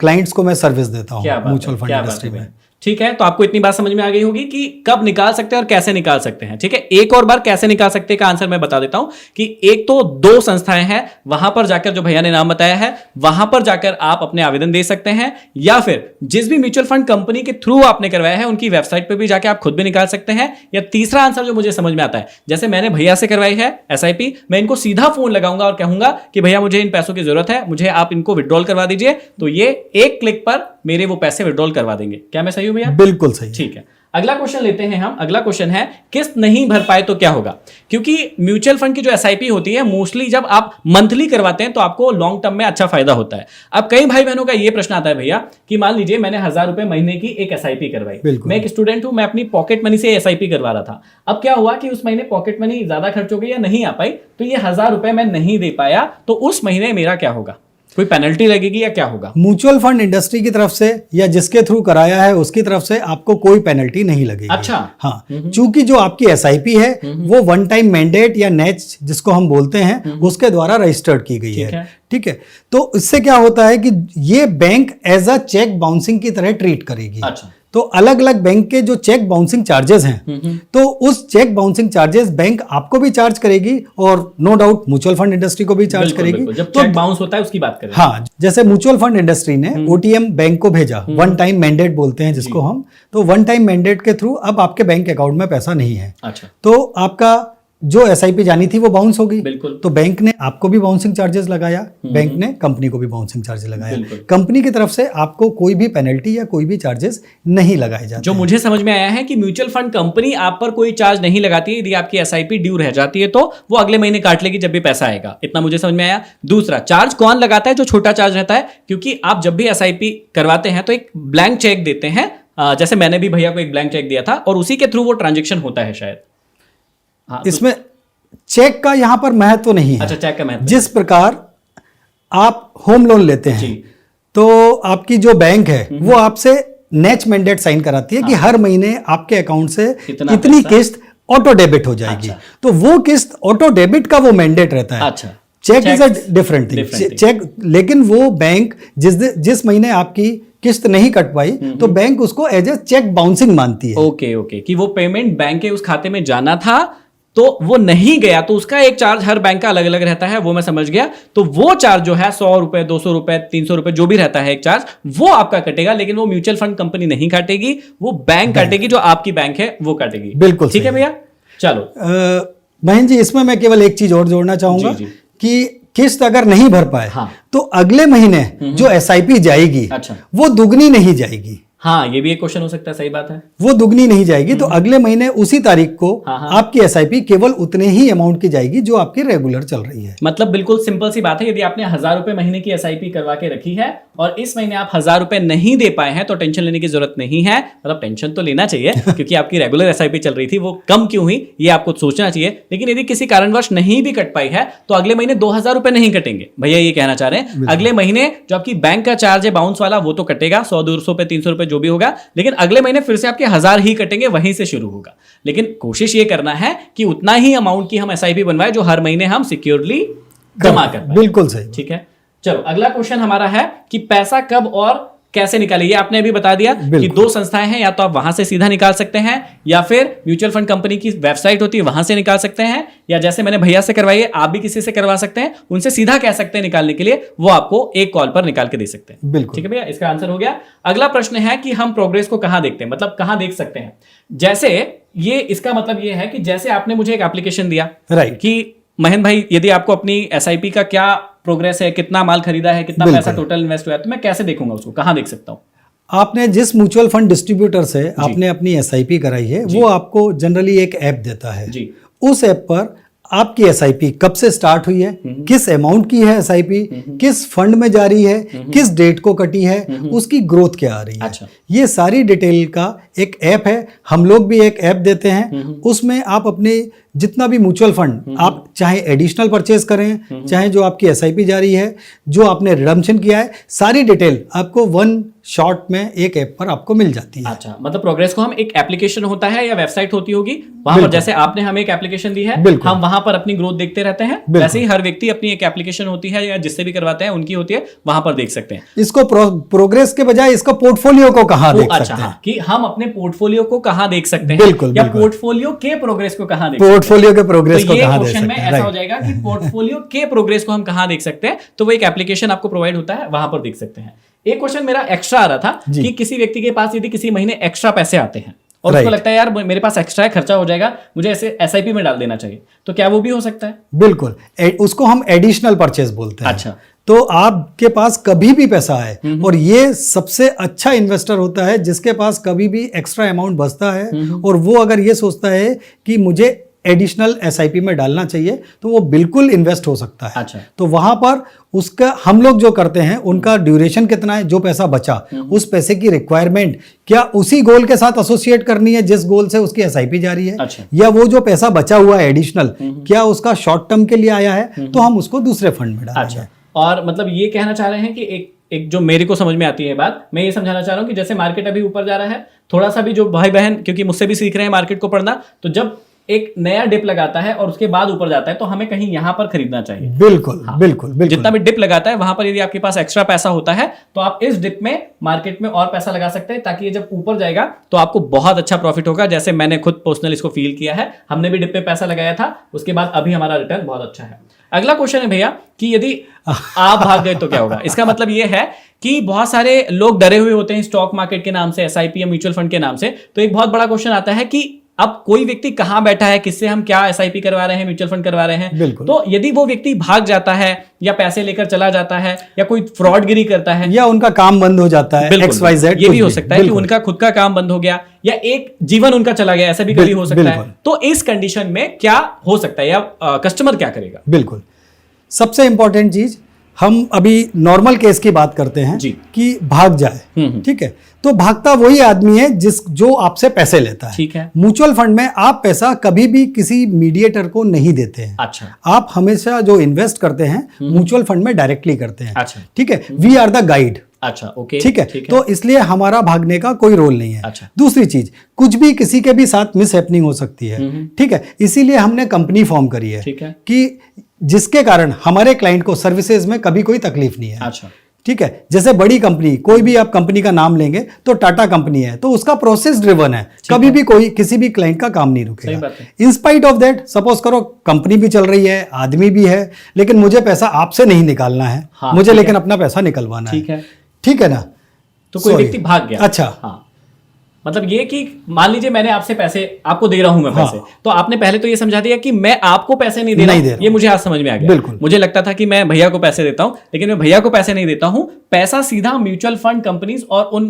क्लाइंट्स को मैं सर्विस देता हूं म्यूचुअल फंड इंडस्ट्री में। ठीक है, तो आपको इतनी बात समझ में आ गई होगी कि कब निकाल सकते हैं और कैसे निकाल सकते हैं। ठीक है, एक और बार कैसे निकाल सकते हैं का आंसर मैं बता देता हूं कि एक तो 2 संस्थाएं हैं, वहां पर जाकर, जो भैया ने नाम बताया है, वहां पर जाकर आप अपने आवेदन दे सकते हैं, या फिर जिस भी म्यूचुअल फंड कंपनी के थ्रू आपने करवाया है उनकी वेबसाइट पर भी जाकर आप खुद भी निकाल सकते हैं। या तीसरा आंसर जो मुझे समझ में आता है, जैसे मैंने भैया से करवाई है एसआईपी, मैं इनको सीधा फोन लगाऊंगा और कहूंगा कि भैया मुझे इन पैसों की जरूरत है, मुझे आप इनको विड्रॉल करवा दीजिए, तो ये एक क्लिक पर मेरे वो पैसे विड्रॉल करवा देंगे। क्या मैं सही हूं भैया? बिल्कुल सही। ठीक है, अगला क्वेश्चन लेते हैं हम। अगला क्वेश्चन है, किस्त नहीं भर पाए तो क्या होगा? क्योंकि म्यूचुअल फंड की जो एसआईपी होती है मोस्टली जब आप मंथली करवाते हैं तो आपको लॉन्ग टर्म में अच्छा फायदा होता है। अब कई भाई बहनों का ये प्रश्न आता है भैया कि मान लीजिए मैंने 1000 रुपए महीने की एक एसआईपी करवाई, मैं एक स्टूडेंट हूं, मैं अपनी पॉकेट मनी से एसआईपी करवा रहा था। अब क्या हुआ कि उस महीने पॉकेट मनी ज्यादा खर्च हो गई या नहीं आ पाई, तो ये 1000 रुपए मैं नहीं दे पाया, तो उस महीने मेरा क्या होगा? कोई पेनल्टी लगेगी या क्या होगा? म्यूचुअल फंड इंडस्ट्री की तरफ से या जिसके थ्रू कराया है उसकी तरफ से आपको कोई पेनल्टी नहीं लगेगी। अच्छा। हाँ, चूंकि जो आपकी एसआईपी है वो वन टाइम मैंडेट या नेच जिसको हम बोलते हैं उसके द्वारा रजिस्टर्ड की गई है। ठीक है, तो इससे क्या होता है कि ये bank as a cheque bouncing की तरह ट्रीट करेगी। अच्छा। तो अलग अलग बैंक के जो चेक बाउंसिंग चार्जेस हैं, तो उस चेक बाउंसिंग चार्जेस बैंक आपको भी चार्ज करेगी और no doubt mutual fund industry को भी चार्ज करेगी। जब चेक बाउंस होता है उसकी बात करें। हाँ, जैसे म्यूचुअल फंड इंडस्ट्री ने ओटीएम बैंक को भेजा, वन टाइम मैंडेट बोलते हैं जिसको हम, तो वन टाइम मैंडेट के थ्रू अब आपके बैंक अकाउंट में पैसा नहीं है। अच्छा। तो आपका जो एसआईपी जानी थी वो बाउंस हो गई। बिल्कुल। तो बैंक ने आपको भी बाउंसिंग चार्जेस लगाया, बैंक ने कंपनी को भी बाउंसिंग चार्जेस लगाया। कंपनी की तरफ से आपको कोई भी पेनल्टी या कोई भी चार्जेस नहीं लगाए जाते। जो मुझे समझ में आया है कि म्यूचुअल फंड कंपनी आप पर कोई चार्ज नहीं लगाती है, यदि आपकी एसआईपी ड्यू रह जाती है तो वो अगले महीने काट लेगी जब भी पैसा आएगा। इतना मुझे समझ में आया। दूसरा, चार्ज कौन लगाता है? जो छोटा चार्ज रहता है, क्योंकि आप जब भी एसआईपी करवाते हैं तो एक ब्लैंक चेक देते हैं, जैसे मैंने भी भैया को एक ब्लैंक चेक दिया था और उसी के थ्रू वो ट्रांजेक्शन होता है शायद। हाँ, इसमें चेक का यहां पर महत्व नहीं है। अच्छा, चेक का महत्व। जिस प्रकार आप होम लोन लेते हैं जी। तो आपकी जो बैंक है वो आपसे नेच मैंडेट साइन कराती है कि हर महीने आपके अकाउंट से इतना इतनी पैसा- किस्त ऑटो डेबिट हो जाएगी। अच्छा। तो वो किस्त ऑटो डेबिट का वो मैंडेट रहता है। अच्छा। Cheque is a Checks different different thing. thing। Cheque, लेकिन वो बैंक जिस महीने आपकी किस्त नहीं कट पाई तो बैंक उसको एज ए चेक बाउंसिंग मानती है। ओके ओके, कि वो पेमेंट बैंक के उस खाते में जाना था तो वो नहीं गया, तो उसका एक चार्ज हर बैंक का अलग अलग रहता है, वो मैं समझ गया। तो वो चार्ज जो है 100 रुपए, 200 रुपए, 300 रुपए जो भी रहता है एक चार्ज, वो आपका कटेगा, लेकिन वो म्यूचुअल फंड कंपनी नहीं काटेगी, वो बैंक काटेगी, जो आपकी बैंक है वो काटेगी। बिल्कुल ठीक है सही। भैया, चलो। महेंद्र जी, इसमें मैं केवल एक चीज और जोड़ना चाहूंगा जी, जी। कि किस्त अगर नहीं भर पाए हाँ। तो अगले महीने जो एसआईपी जाएगी अच्छा। वो दुगनी नहीं जाएगी। हाँ, ये भी एक क्वेश्चन हो सकता है, सही बात है। वो दुगनी नहीं जाएगी, तो अगले महीने उसी तारीख को हाँ, हाँ। आपकी एसआईपी केवल उतने ही अमाउंट की जाएगी जो आपकी रेगुलर चल रही है। मतलब बिल्कुल सिंपल सी बात है, यदि आपने 1000 रुपए महीने की एसआईपी करवा के रखी है और इस महीने आप 1000 रुपए नहीं दे पाए हैं तो टेंशन लेने की जरूरत नहीं है। मतलब टेंशन तो लेना चाहिए क्योंकि आपकी रेगुलर एसआईपी चल रही थी, वो कम क्यों हुई ये आपको सोचना चाहिए। लेकिन यदि किसी कारणवश नहीं भी कट पाई है तो अगले महीने 2000 रुपए नहीं कटेंगे, भैया ये कहना चाह रहे हैं। अगले महीने जो आपकी बैंक का चार्ज है बाउंस वाला, वो तो कटेगा, 100-200 रुपए, 300 रुपए जो भी होगा, लेकिन अगले महीने फिर से आपके 1000 ही कटेंगे, वहीं से शुरू होगा। लेकिन कोशिश ये करना है कि उतना ही अमाउंट की हम एसआईपी बनवाए जो हर महीने हम सिक्योरली जमा कर पाएं। बिल्कुल सही। ठीक है, चलो अगला क्वेश्चन हमारा है कि पैसा कब और कैसे निकाले। ये आपने अभी बता दिया कि 2 संस्थाएं हैं, या तो आप वहां से सीधा निकाल सकते हैं या फिर म्यूचुअल फंड कंपनी की वेबसाइट होती है वहां से निकाल सकते हैं, या जैसे मैंने भैया से करवाई है आप भी किसी से करवा सकते हैं, उनसे सीधा कह सकते हैं निकालने के लिए, वो आपको एक कॉल पर निकाल के दे सकते हैं। बिल्कुल। ठीक है भैया, इसका आंसर हो गया। अगला प्रश्न है कि हम प्रोग्रेस को कहां देखते हैं, मतलब कहां देख सकते हैं। जैसे ये इसका मतलब ये है कि जैसे आपने मुझे एक एप्लीकेशन दिया राइट। कि महेंद्र भाई यदि आपको अपनी एसआईपी का क्या प्रोग्रेस है, कितना माल खरीदा है, कितना बिल्कुल। पैसा टोटल इन्वेस्ट हुआ है, तो मैं कैसे देखूंगा उसको, कहां देख सकता हूं। आपने जिस म्यूचुअल फंड डिस्ट्रीब्यूटर से आपने अपनी एसआईपी कराई है वो आपको जनरली एक ऐप देता है। जी। उस ऐप पर आपकी एसआईपी कब से स्टार्ट हुई है, किस अमाउंट की है एसआईपी, किस फंड में जा रही है, किस डेट को कटी है, उसकी ग्रोथ क्या आ रही है। अच्छा। ये सारी डिटेल का एक ऐप है। हम लोग भी एक ऐप देते हैं, उसमें आप अपने जितना भी म्यूचुअल फंड आप चाहे एडिशनल परचेज करें, चाहे जो आपकी एसआईपी जारी है, जो आपने रिडम्पशन किया है, सारी डिटेल आपको वन शॉट में एक ऐप पर आपको मिल जाती है। अच्छा, मतलब प्रोग्रेस को हम एक एप्लीकेशन होता है या वेबसाइट होती होगी वहां पर, जैसे आपने हमें एक एप्लीकेशन दी है, हम वहां पर अपनी ग्रोथ देखते रहते हैं, वैसे ही हर व्यक्ति अपनी एक एप्लीकेशन होती है या जिससे भी करवाते हैं उनकी होती है, वहां पर देख सकते हैं। इसको प्रोग्रेस के बजाय इसको पोर्टफोलियो को कहां देख अच्छा, सकते हैं। हाँ, कि हम अपने पोर्टफोलियो को कहां देख सकते हैं, बिल्कुल, या बिल्कुल। पोर्टफोलियो के प्रोग्रेस को कहां देख सकते हैं। पोर्टफोलियो के प्रोग्रेस तो को ये कहां देख क्वेश्चन में सकते हैं। ऐसा हो राइट। जाएगा कि पोर्टफोलियो के प्रोग्रेस को हम कहां देख सकते हैं, तो वो एक एप्लीकेशन आपको प्रोवाइड होता है, वहां पर देख सकते हैं। एक क्वेश्चन मेरा एक्स्ट्रा आ रहा था जी। कि किसी व्यक्ति के पास यदि किसी महीने एक्स्ट्रा पैसे आते हैं और उसको Right. लगता है यार मेरे पास एक्स्ट्रा है, खर्चा हो जाएगा, मुझे ऐसे एसआईपी में डाल देना चाहिए, तो क्या वो भी हो सकता है। बिल्कुल, उसको हम एडिशनल परचेज बोलते हैं। अच्छा। तो आपके पास कभी भी पैसा आए, और ये सबसे अच्छा इन्वेस्टर होता है जिसके पास कभी भी एक्स्ट्रा अमाउंट बचता है और वो अगर ये सोचता है कि मुझे एडिशनल एसआईपी में डालना चाहिए, तो वो बिल्कुल इन्वेस्ट हो सकता है। अच्छा। तो वहां पर उसका हम लोग जो करते हैं उनका ड्यूरेशन कितना है, जो पैसा बचा उस पैसे की रिक्वायरमेंट क्या उसी गोल के साथ एसोसिएट करनी है जिस गोल से उसकी एसआईपी जारी है। अच्छा। या वो जो पैसा बचा हुआ है एडिशनल, क्या उसका शॉर्ट टर्म के लिए आया है, तो हम उसको दूसरे फंड में डालेंगे। अच्छा, और मतलब ये कहना चाह रहे हैं कि एक जो मेरे को समझ में आती है बात, मैं ये समझाना चाह रहा हूँ कि जैसे मार्केट अभी ऊपर जा रहा है, थोड़ा सा भी जो भाई बहन क्योंकि मुझसे भी सीख रहे हैं मार्केट को पढ़ना, तो जब एक नया डिप लगाता है और उसके बाद ऊपर जाता है तो हमें कहीं यहां पर खरीदना चाहिए। बिल्कुल, बिल्कुल, बिल्कुल। जितना भी डिप लगाता है वहां पर यदि आपके पास एक्स्ट्रा पैसा होता है तो आप इस डिप में मार्केट में और पैसा लगा सकते हैं, ताकि ये जब ऊपर जाएगा तो आपको बहुत अच्छा प्रॉफिट होगा। जैसे मैंने खुद पर्सनल इसको फील किया है, हमने भी डिप पे पैसा लगाया था, उसके बाद अभी हमारा रिटर्न बहुत अच्छा है। अगला क्वेश्चन है भैया कि यदि आप भाग गए तो क्या होगा। इसका मतलब ये है कि बहुत सारे लोग डरे हुए होते हैं स्टॉक मार्केट के नाम से, एसआईपी या म्यूचुअल फंड के नाम से। तो एक बहुत बड़ा क्वेश्चन आता है कि अब कोई व्यक्ति कहां बैठा है, किससे हम क्या एसआईपी करवा रहे हैं, म्यूचुअल फंड करवा रहे हैं। बिल्कुल। तो यदि वो व्यक्ति भाग जाता है या पैसे लेकर चला जाता है या कोई फ्रॉडगिरी करता है, या उनका काम बंद हो जाता है, बिल्कुल, XYZ, ये भी हो सकता है कि बिल्कुल। उनका खुद का काम बंद हो गया या एक जीवन उनका चला गया, ऐसा भी कभी हो सकता है। बिल्कुल। तो इस कंडीशन में क्या हो सकता है या कस्टमर क्या करेगा। बिल्कुल, सबसे इंपॉर्टेंट चीज, हम अभी नॉर्मल केस की बात करते हैं जी। कि भाग जाए, ठीक है, तो भागता वही आदमी है जो आपसे पैसे लेता है। ठीक है। म्यूचुअल फंड में आप पैसा कभी भी किसी मीडिएटर को नहीं देते हैं। अच्छा। आप हमेशा जो इन्वेस्ट करते हैं म्यूचुअल फंड में डायरेक्टली करते हैं। अच्छा। ठीक है, वी आर द गाइड। अच्छा, ओके, ठीक है, तो इसलिए हमारा भागने का कोई रोल नहीं है। अच्छा। दूसरी चीज, कुछ भी किसी के भी साथ मिस हैपनिंग हो सकती है, ठीक है, इसीलिए हमने कंपनी फॉर्म करी है, ठीक है, कि जिसके कारण हमारे क्लाइंट को सर्विसेज में कभी कोई तकलीफ नहीं है। अच्छा, ठीक है, जैसे बड़ी कंपनी, कोई भी आप कंपनी का नाम लेंगे तो टाटा कंपनी है, तो उसका प्रोसेस ड्रिवन है, कभी भी कोई किसी भी क्लाइंट का काम नहीं रुकेगा। In spite of that, suppose करो कंपनी भी चल रही है, आदमी भी है, लेकिन मुझे पैसा आपसे नहीं निकालना है, हाँ, मुझे लेकिन अपना पैसा निकलवाना है। ठीक है ना, तो कोई व्यक्ति भाग गया। अच्छा, हाँ, मतलब ये कि मान लीजिए मैंने आपसे पैसे, आपको दे रहा हूं मैं पैसे, हाँ। तो आपने पहले तो ये समझा दिया कि मैं आपको पैसे नहीं दे रहा हूं। ये मुझे आज समझ में आ गया। बिल्कुल। मुझे लगता था कि मैं भैया को पैसे देता हूं, लेकिन मैं भैया को पैसे नहीं देता हूं, पैसा सीधा म्यूचुअल फंड कंपनीज और उन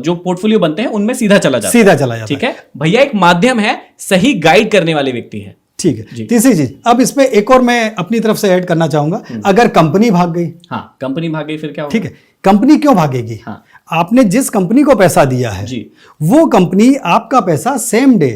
जो पोर्टफोलियो बनते हैं उनमें सीधा चला जाता है। ठीक है, भैया एक माध्यम है, सही गाइड करने वाले व्यक्ति है। ठीक है। तीसरी चीज, अब इसमें एक और मैं अपनी तरफ से ऐड करना चाहूंगा, अगर कंपनी भाग गई। हाँ, कंपनी भाग गई फिर क्या होगा? ठीक है, कंपनी क्यों भागेगी? हाँ। आपने जिस कंपनी को पैसा दिया है जी, वो कंपनी आपका पैसा सेम डे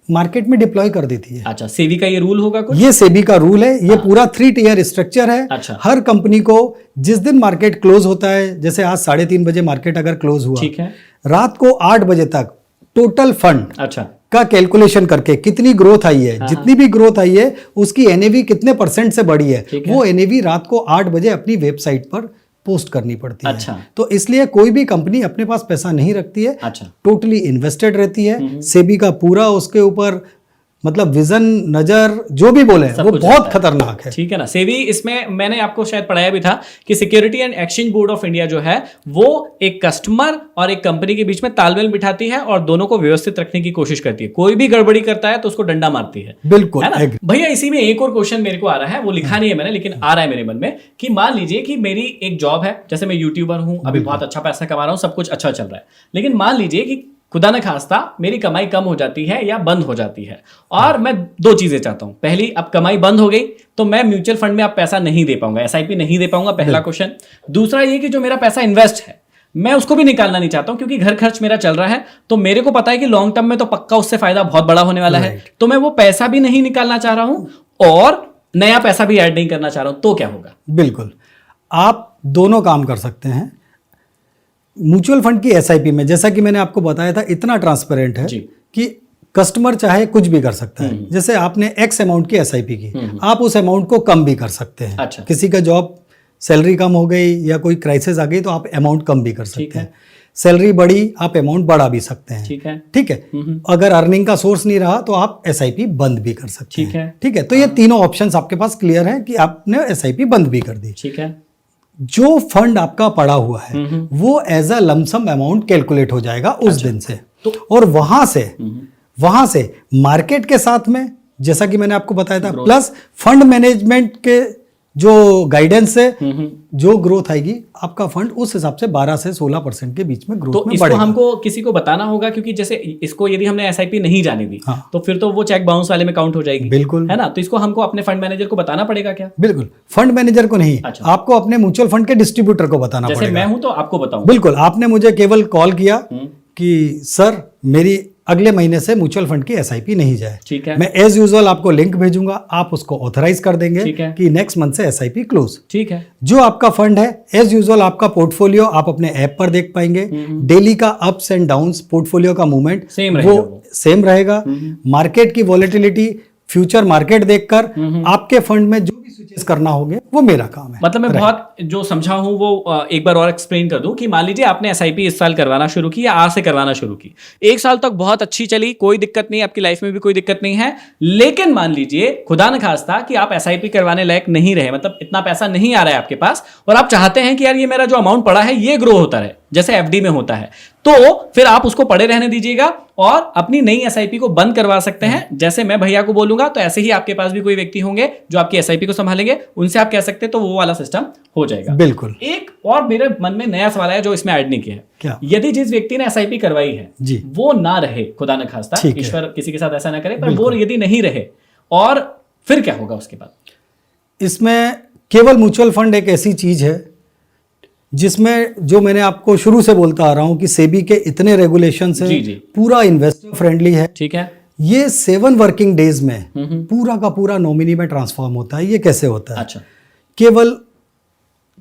मार्केट में डिप्लॉय कर देती है। अच्छा, सेबी का ये रूल होगा कुछ? ये सेबी का रूल है, ये पूरा 3 टियर स्ट्रक्चर है। अच्छा। हर कंपनी को जिस दिन मार्केट क्लोज होता है, जैसे आज 3:30 बजे मार्केट अगर क्लोज हुआ, ठीक है, रात को 8 बजे तक टोटल फंड अच्छा का कैलकुलेशन करके कितनी ग्रोथ आई है, जितनी भी ग्रोथ आई है उसकी एनएवी कितने % से बढ़ी है, वो एनएवी रात को 8 बजे अपनी वेबसाइट पर पोस्ट करनी पड़ती है। अच्छा। तो इसलिए कोई भी कंपनी अपने पास पैसा नहीं रखती है। अच्छा। टोटली इन्वेस्टेड रहती है। सेबी का पूरा उसके ऊपर मतलब विजन, नजर, जो भी बोले वो बहुत खतरनाक है। ठीक है ना। सेबी, इसमें मैंने आपको शायद पढ़ाया भी था कि security and exchange board of India जो है वो एक कस्टमर और एक कंपनी के बीच में तालमेल बिठाती है और दोनों को व्यवस्थित रखने की कोशिश करती है। कोई भी गड़बड़ी करता है तो उसको डंडा मारती है। बिल्कुल, है ना भैया। इसी में एक और क्वेश्चन मेरे को आ रहा है, वो लिखा नहीं है मैंने, लेकिन आ रहा है मेरे मन में, कि मान लीजिए कि मेरी एक जॉब है, जैसे मैं यूट्यूबर हूं, अभी बहुत अच्छा पैसा कमा रहा हूं, सब कुछ अच्छा चल रहा है, लेकिन मान लीजिए कि खुदा न खास्ता मेरी कमाई कम हो जाती है या बंद हो जाती है, और मैं 2 चीजें चाहता हूं। पहली, अब कमाई बंद हो गई तो मैं म्यूचुअल फंड में अब पैसा नहीं दे पाऊंगा, एसआईपी नहीं दे पाऊंगा, पहला क्वेश्चन। दूसरा ये कि जो मेरा पैसा इन्वेस्ट है मैं उसको भी निकालना नहीं चाहता हूं, क्योंकि घर खर्च मेरा चल रहा है, तो मेरे को पता है कि लॉन्ग टर्म में तो पक्का उससे फायदा बहुत बड़ा होने वाला है, तो मैं वो पैसा भी नहीं निकालना चाह रहा हूं और नया पैसा भी ऐड नहीं करना चाह रहा हूं, तो क्या होगा? बिल्कुल, आप दोनों काम कर सकते हैं। म्यूचुअल फंड की एसआईपी में, जैसा कि मैंने आपको बताया था, इतना ट्रांसपेरेंट है कि कस्टमर चाहे कुछ भी कर सकता है। जैसे आपने एक्स अमाउंट की एसआईपी की, आप उस अमाउंट को कम भी कर सकते हैं। अच्छा। किसी का जॉब सैलरी कम हो गई या कोई क्राइसिस आ गई तो आप अमाउंट कम भी कर सकते हैं। सैलरी बढ़ी, आप अमाउंट बढ़ा भी सकते हैं। ठीक है, ठीक है। अगर अर्निंग का सोर्स नहीं रहा तो आप एसआईपी बंद भी कर सकते हैं। ठीक है, ठीक है। तो ये तीनों ऑप्शंस आपके पास क्लियर है कि आपने एसआईपी बंद भी कर दी। ठीक है। जो फंड आपका पड़ा हुआ है वो as a lump sum amount calculate हो जाएगा उस दिन से, और वहां से मार्केट के साथ में, जैसा कि मैंने आपको बताया था, प्लस फंड मैनेजमेंट के जो गाइडेंस से जो ग्रोथ आएगी, आपका फंड उस हिसाब से 12 से 16% के बीच में ग्रोथ तो में इसको बढ़ेगा। हमको किसी को बताना होगा, क्योंकि जैसे इसको यदि हमने एसआईपी नहीं जाने दी, हाँ। तो फिर तो वो चेक बाउंस वाले में काउंट हो जाएगी। बिल्कुल, है ना। तो इसको हमको अपने फंड मैनेजर को बताना पड़ेगा क्या? बिल्कुल, फंड मैनेजर को नहीं। अच्छा। आपको अपने म्यूचुअल फंड के डिस्ट्रीब्यूटर को बताना जैसे पड़ेगा। मैं हूं तो आपको बताऊं। बिल्कुल, आपने मुझे केवल कॉल किया कि सर मेरी अगले महीने से म्यूचुअल फंड की एसआईपी नहीं जाए। ठीक है। मैं एज यूजुअल आपको लिंक भेजूंगा, आप उसको ऑथराइज कर देंगे। ठीक है। कि नेक्स्ट मंथ से एसआईपी क्लोज। ठीक है। जो आपका फंड है, एज यूजुअल आपका पोर्टफोलियो आप अपने ऐप पर देख पाएंगे। डेली का अप्स एंड डाउन्स, पोर्टफोलियो का मूवमेंट सेम रहेगा, वो सेम रहेगा। मार्केट की वॉलेटिलिटी, फ्यूचर मार्केट देखकर आपके फंड में जो भी स्विचेस करना होंगे वो मेरा काम है। मतलब मैं बहुत जो समझा हूं वो एक बार और एक्सप्लेन कर दूं कि मान लीजिए आपने एसआईपी इस साल करवाना शुरू की या आज से करवाना शुरू की, 1 साल तक बहुत अच्छी चली, कोई दिक्कत नहीं, आपकी लाइफ में भी कोई दिक्कत नहीं है, लेकिन मान लीजिए खुदा न खास्ता कि आप एसआईपी करवाने लायक नहीं रहे, मतलब इतना पैसा नहीं आ रहा है आपके पास, और आप चाहते हैं कि यार ये मेरा जो अमाउंट पड़ा है ये ग्रो होता रहे जैसे एफडी में होता है, तो फिर आप उसको पड़े रहने दीजिएगा और अपनी नई एसआईपी को बंद करवा सकते हैं। जैसे मैं भैया को बोलूंगा तो ऐसे ही आपके पास भी कोई व्यक्ति होंगे जो आपकी एसआईपी को संभालेंगे, उनसे आप कह सकते हैं, तो वो वाला सिस्टम हो जाएगा। बिल्कुल। एक और मेरे मन में नया सवाल है जो इसमें ऐड नहीं किया है। क्या? यदि जिस व्यक्ति ने एसआईपी करवाई है जी, वो ना रहे, खुदा न खास्ता, ठीक है, ईश्वर किसी के साथ ऐसा ना करे, पर वो यदि नहीं रहे, और फिर क्या होगा उसके बाद? इसमें केवल म्यूचुअल फंड एक ऐसी चीज है जिसमें, जो मैंने आपको शुरू से बोलता आ रहा हूं कि सेबी के इतने रेगुलेशन है, जी, जी। पूरा इन्वेस्टर फ्रेंडली है। ठीक है। ये 7 वर्किंग डेज में पूरा का पूरा नॉमिनी में ट्रांसफॉर्म होता है। ये कैसे होता है? अच्छा। केवल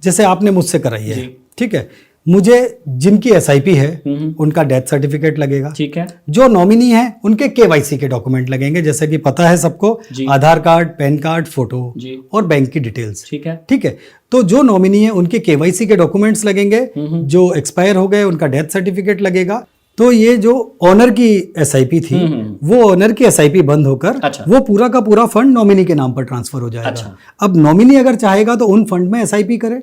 जैसे आपने मुझसे कराई है, जी। ठीक है, मुझे जिनकी एसआईपी है उनका डेथ सर्टिफिकेट लगेगा। ठीक है। जो नॉमिनी है उनके केवाईसी के डॉक्यूमेंट लगेंगे, जैसे कि पता है सबको, जी। आधार कार्ड, पैन कार्ड, फोटो जी। और बैंक की डिटेल्स। ठीक है। ठीक है। तो जो नॉमिनी है उनके केवाईसी के डॉक्यूमेंट्स लगेंगे, जो एक्सपायर हो गए उनका डेथ सर्टिफिकेट लगेगा। तो ये जो ऑनर की एसआईपी थी, वो ऑनर की एसआईपी बंद होकर अच्छा। वो पूरा का पूरा फंड नॉमिनी के नाम पर ट्रांसफर हो जाएगा। अच्छा। अब नॉमिनी अगर चाहेगा तो उन फंड में एसआईपी करे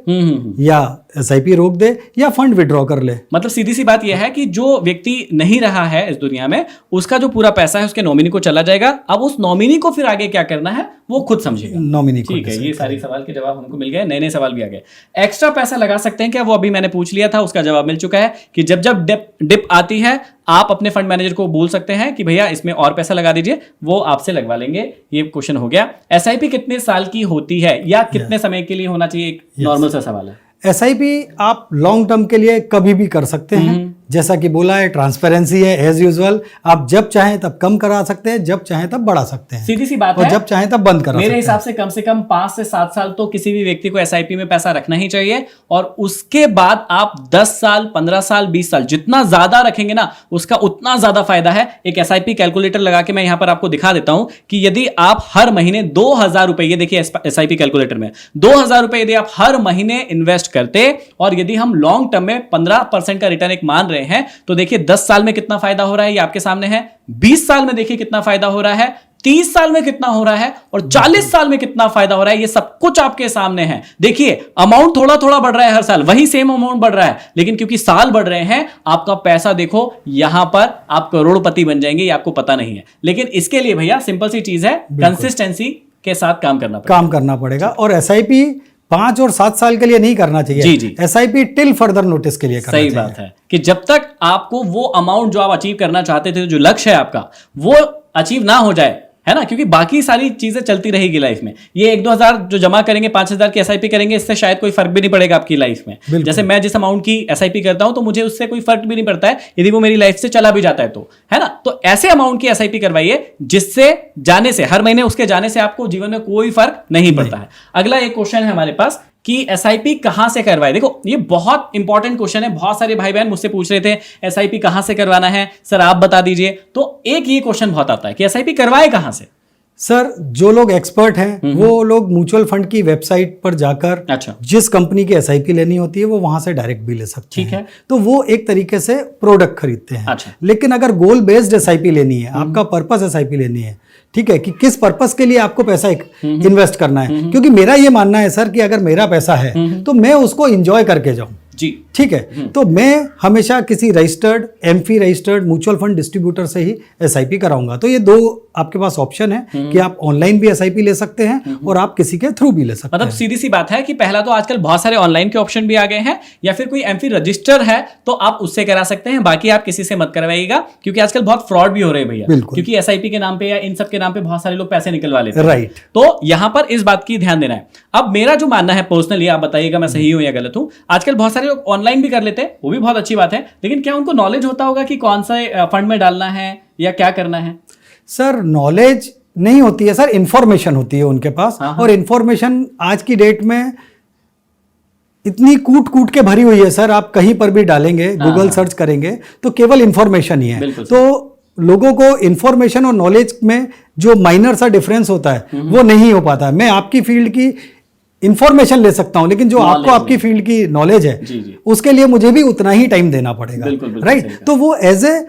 या एसआईपी रोक दे या फंड विड्रॉ कर ले। मतलब सीधी सी बात यह है कि जो व्यक्ति नहीं रहा है इस दुनिया में, उसका जो पूरा पैसा है उसके नॉमिनी को चला जाएगा। अब उस नॉमिनी को फिर आगे क्या करना है वो खुद समझेगा। नॉमिनी को ठीक है। ये सारी सवाल के जवाब हमको मिल गए, नए नए सवाल भी आ गए। एक्स्ट्रा पैसा लगा सकते हैं क्या? वो अभी मैंने पूछ लिया था, उसका जवाब मिल चुका है कि जब जब डिप आती है आप अपने फंड मैनेजर को बोल सकते हैं कि भैया इसमें और पैसा लगा दीजिए, वो आपसे लगवा लेंगे। ये क्वेश्चन हो गया। एसआईपी कितने साल की होती है या कितने समय के लिए होना चाहिए? एक नॉर्मल सा सवाल है। एसआईपी आप लॉन्ग टर्म के लिए कभी भी कर सकते हैं। जैसा कि बोला है, ट्रांसपेरेंसी है एज यूजुअल। आप जब चाहें तब कम करा सकते हैं, जब चाहें तब बढ़ा सकते हैं, सीधी सी बात और है। जब चाहें तब बंद करा सकते हैं। मेरे हिसाब से कम 5 से 7 साल तो किसी भी व्यक्ति को एसआईपी में पैसा रखना ही चाहिए, और उसके बाद आप 10 साल, 15 साल, 20 साल जितना ज्यादा रखेंगे ना, उसका उतना ज्यादा फायदा है। एक एसआईपी कैलकुलेटर लगा के मैं यहां पर आपको दिखा देता हूं कि यदि आप हर महीने 2000 रुपए, ये देखिए एसआईपी कैलकुलेटर में 2000 रुपए यदि आप हर महीने इन्वेस्ट करते, और यदि हम लॉन्ग टर्म में 15% का रिटर्न एक मान रहे हैं, तो देखिए 10 साल में कितना फायदा हो रहा है, ये आपके सामने है। 20 साल में देखिए कितना फायदा हो रहा है, 30 साल में कितना हो रहा है, और 40 साल में कितना फायदा हो रहा है। ये सब कुछ आपके सामने है। देखिए अमाउंट थोड़ा थोड़ा बढ़ रहा है हर साल, वही सेम अमाउंट बढ़ रहा है, लेकिन क्योंकि साल बढ़ रहे हैं, आपका पैसा देखो यहां पर आप करोड़पति बन जाएंगे, ये आपको पता नहीं है। लेकिन इसके लिए भैया सिंपल सी चीज है, कंसिस्टेंसी के साथ काम करना पड़ेगा। और एसआईपी 5 और 7 साल के लिए नहीं करना चाहिए। जी जी। एसआईपी टिल फर्दर नोटिस के लिए करना चाहिए। सही बात है कि जब तक आपको वो अमाउंट जो आप अचीव करना चाहते थे, जो लक्ष्य है आपका, वो अचीव ना हो जाए, है ना, क्योंकि बाकी सारी चीजें चलती रहेगी लाइफ में। ये 1-2 हजार जो जमा करेंगे, 5000 की एसआईपी करेंगे, इससे शायद कोई फर्क भी नहीं पड़ेगा आपकी लाइफ में। जैसे मैं जिस अमाउंट की एसआईपी करता हूं, तो मुझे उससे कोई फर्क भी नहीं पड़ता है यदि वो मेरी लाइफ से चला भी जाता है तो, है ना। तो ऐसे अमाउंट की एसआईपी करवाइए जिससे जाने से, हर महीने उसके जाने से आपको जीवन में कोई फर्क नहीं पड़ता है। अगला एक क्वेश्चन है हमारे पास कि एसआईपी कहां से करवाए। देखो ये बहुत इंपॉर्टेंट क्वेश्चन है। बहुत सारे भाई बहन मुझसे पूछ रहे थे एसआईपी कहां से करवाना है सर, आप बता दीजिए। तो एक ये क्वेश्चन बहुत आता है कि एसआईपी करवाए कहां से। सर, जो लोग एक्सपर्ट हैं वो लोग म्यूचुअल फंड की वेबसाइट पर जाकर, अच्छा, जिस कंपनी की एसआईपी लेनी होती है वो वहां से डायरेक्ट भी ले सकते हैं। ठीक है। तो वो एक तरीके से प्रोडक्ट खरीदते हैं। अच्छा। लेकिन अगर गोल बेस्ड एसआईपी लेनी है, आपका पर्पस एसआईपी लेनी है, ठीक है, कि किस पर्पस के लिए आपको पैसा इन्वेस्ट करना है। क्योंकि मेरा ये मानना है सर कि अगर मेरा पैसा है तो मैं उसको एंजॉय करके जाऊं। जी, ठीक है। तो मैं हमेशा किसी registered, MF registered mutual fund distributor से ही एसआईपी कराऊंगा। तो ये 2 आपके पास ऑप्शन है कि आप ऑनलाइन भी एसआईपी ले सकते हैं और आप किसी के थ्रू भी ले सकते हैं। मतलब सीधी सी बात है कि पहला तो आजकल बहुत सारे ऑनलाइन के ऑप्शन भी आ गए हैं, या फिर कोई एमफी रजिस्टर है तो आप उससे करा सकते हैं। बाकी आप किसी से मत करवाइएगा, क्योंकि आजकल बहुत फ्रॉड भी हो रहे हैं भैया, क्योंकि एसआईपी के नाम पे या इन सब के नाम पे बहुत सारे लोग पैसे निकलवा लेते हैं। राइट। तो यहां पर इस बात की ध्यान देना है। अब मेरा जो मानना है पर्सनली, आप बताइएगा मैं सही हूं या गलत हूं, आजकल बहुत सारे लोग ऑनलाइन भी कर लेते हैं, वो भी बहुत अच्छी बात है, लेकिन क्या उनको नॉलेज होता होगा कि कौन सा फंड में डालना है या क्या करना है? सर, नॉलेज नहीं होती है सर, इंफॉर्मेशन होती है उनके पास। और इंफॉर्मेशन आज की डेट में इतनी कूट कूट के भरी हुई है सर, आप कहीं पर भी डालेंगे, गूगल सर्च करेंगे तो केवल इंफॉर्मेशन ही है। तो लोगों को इंफॉर्मेशन और नॉलेज में जो माइनर सा डिफरेंस होता है वो नहीं हो पाता है। मैं आपकी फील्ड की इंफॉर्मेशन ले सकता हूं, लेकिन जो आपको आपकी फील्ड की नॉलेज है उसके लिए मुझे भी उतना ही टाइम देना पड़ेगा। राइट। तो वो as a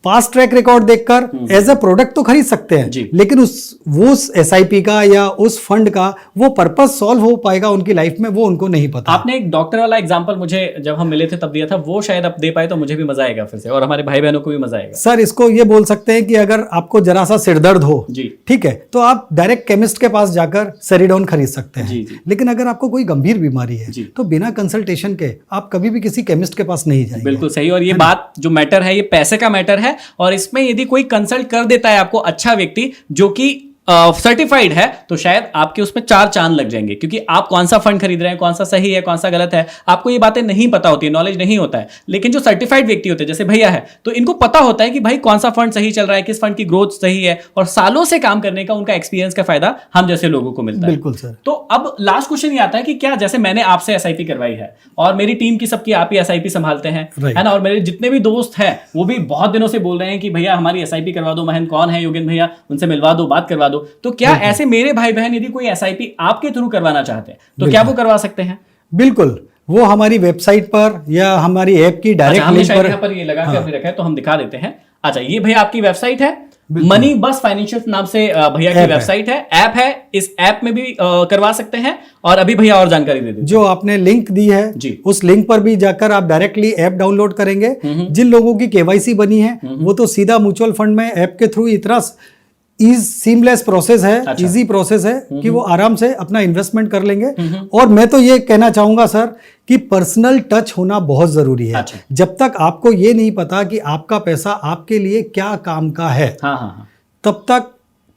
past track record देखकर एज ए प्रोडक्ट तो खरीद सकते हैं, लेकिन उस एसआईपी का या उस फंड का वो पर्पस सॉल्व हो पाएगा उनकी लाइफ में, वो उनको नहीं पता। आपने एक डॉक्टर वाला एग्जांपल मुझे जब हम मिले थे तब दिया था, वो शायद आप दे पाए तो मुझे भी मजा आएगा फिर से, और हमारे भाई बहनों को भी मजा आएगा। सर, इसको ये बोल सकते हैं कि अगर आपको जरा सा सिरदर्द हो, ठीक है, तो आप डायरेक्ट केमिस्ट के पास जाकर सेरिडोन खरीद सकते हैं। लेकिन अगर आपको कोई गंभीर बीमारी है तो बिना कंसल्टेशन के आप कभी भी किसी केमिस्ट के पास नहीं जाएंगे। बिल्कुल सही। और ये बात जो मैटर है, ये पैसे का मैटर है, और इसमें यदि कोई कंसल्ट कर देता है आपको अच्छा व्यक्ति, जो कि सर्टिफाइड है तो शायद आपके उसमें 4 चांद लग जाएंगे, क्योंकि आप कौन सा फंड खरीद रहे हैं, कौन सा सही है, कौन सा गलत है, आपको ये बातें नहीं पता होती है, नॉलेज नहीं होता है। लेकिन जो सर्टिफाइड व्यक्ति होते हैं जैसे भैया है, तो इनको पता होता है कि भाई कौन सा फंड सही चल रहा है, किस फंड की ग्रोथ सही है, और सालों से काम करने का उनका एक्सपीरियंस का फायदा हम जैसे लोगों को मिलता है। बिल्कुल सर। तो अब लास्ट क्वेश्चन ये आता है कि क्या जैसे मैंने आपसे एसआईपी करवाई है और मेरी टीम की सबकी आप ही एसआईपी संभालते हैं, है ना, और मेरे जितने भी दोस्त हैं वो भी बहुत दिनों से बोल रहे हैं कि भैया हमारी एसआईपी करवा दो, महेंद्र कौन है योगेंद्र भैया, उनसे मिलवा दो, बात करवा दो, तो क्या ऐसे मेरे भाई बहन यदि कोई एसआईपी आपके थ्रू करवाना चाहते हैं तो क्या वो करवा सकते हैं? बिल्कुल, वो हमारी वेबसाइट पर या हमारी ऐप की डायरेक्ट लिंक पर, यहाँ पर ये लगा के अभी रखा है तो हम दिखा देते हैं। अच्छा, ये भैया आपकी वेबसाइट है, मनी बस फाइनेंशियल नाम से भैया की वेबसाइट है, ऐप है, इस ऐप में भी करवा सकते हैं। और अभी भैया और जानकारी दे दीजिए। जो आपने लिंक दी है जी, उस लिंक पर भी जाकर आप डायरेक्टली ऐप डाउनलोड करेंगे। जिन लोगों की केवाईसी बनी है वो तो सीधा म्यूचुअल फंड में ऐप के थ्रू इतना सीमलेस प्रोसेस है, अच्छा, इजी प्रोसेस है कि वो आराम से अपना इन्वेस्टमेंट कर लेंगे। और मैं तो ये कहना चाहूंगा सर कि पर्सनल टच होना बहुत जरूरी है। अच्छा, जब तक आपको ये नहीं पता कि आपका पैसा आपके लिए क्या काम का है, तब तक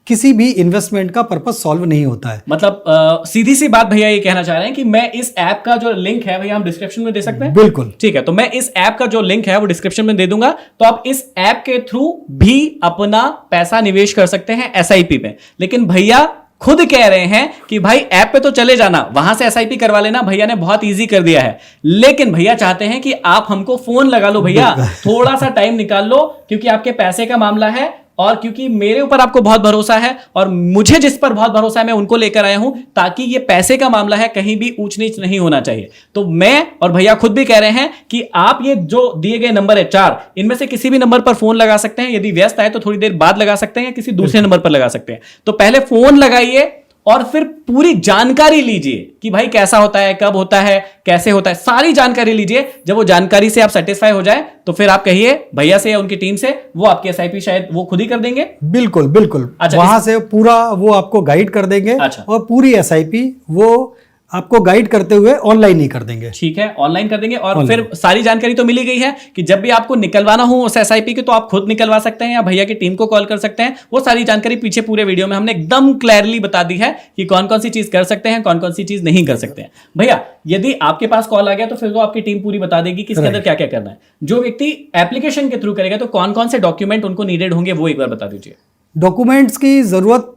किसी भी इन्वेस्टमेंट का पर्पस सॉल्व नहीं होता है। मतलब सीधी सी बात भैया ये कहना चाह रहे हैं कि मैं इस ऐप का जो लिंक है भैया हम डिस्क्रिप्शन में दे सकते हैं? बिल्कुल, ठीक है, तो मैं इस ऐप का जो लिंक है वो डिस्क्रिप्शन में दे दूंगा, तो आप इस ऐप के थ्रू भी अपना पैसा निवेश कर सकते हैं एसआईपी पे। लेकिन भैया खुद कह रहे हैं कि भाई ऐप पे तो चले जाना, वहां से एसआईपी करवा लेना, भैया ने बहुत इजी कर दिया है। लेकिन भैया चाहते हैं कि आप हमको फोन लगा लो भैया, थोड़ा सा टाइम निकाल लो, क्योंकि आपके पैसे का मामला है और क्योंकि मेरे ऊपर आपको बहुत भरोसा है और मुझे जिस पर बहुत भरोसा है मैं उनको लेकर आया हूं, ताकि ये पैसे का मामला है, कहीं भी ऊंच नीच नहीं होना चाहिए। तो मैं और भैया खुद भी कह रहे हैं कि आप ये जो दिए गए नंबर है 4, इनमें से किसी भी नंबर पर फोन लगा सकते हैं। यदि व्यस्त आए तो थोड़ी देर बाद लगा सकते हैं या किसी दूसरे नंबर पर लगा सकते हैं। तो पहले फोन लगाइए और फिर पूरी जानकारी लीजिए कि भाई कैसा होता है, कब होता है, कैसे होता है, सारी जानकारी लीजिए। जब वो जानकारी से आप सेटिस्फाई हो जाए तो फिर आप कहिए भैया से या उनकी टीम से, वो आपकी एसआईपी शायद वो खुद ही कर देंगे। बिल्कुल बिल्कुल। अच्छा, वहां से पूरा वो आपको गाइड कर देंगे। अच्छा, और पूरी एसआईपी वो आपको गाइड करते हुए ऑनलाइन ही कर देंगे। ठीक है, ऑनलाइन कर देंगे। और फिर सारी जानकारी तो मिली गई है कि जब भी आपको निकलवाना हो उस एसआईपी के तो आप खुद निकलवा सकते हैं या भैया की टीम को कॉल कर सकते हैं। वो सारी जानकारी पीछे पूरे वीडियो में हमने एकदम क्लियरली बता दी है कि कौन कौन सी चीज कर सकते हैं, कौन कौन सी चीज नहीं कर सकते हैं। भैया यदि आपके पास कॉल आ गया तो फिर तो आपकी टीम पूरी बता देगी कि इसके अंदर क्या क्या करना है। जो व्यक्ति एप्लीकेशन के थ्रू करेगा तो कौन कौन से डॉक्यूमेंट उनको नीडेड होंगे वो एक बार बता दीजिए। डॉक्यूमेंट्स की जरूरत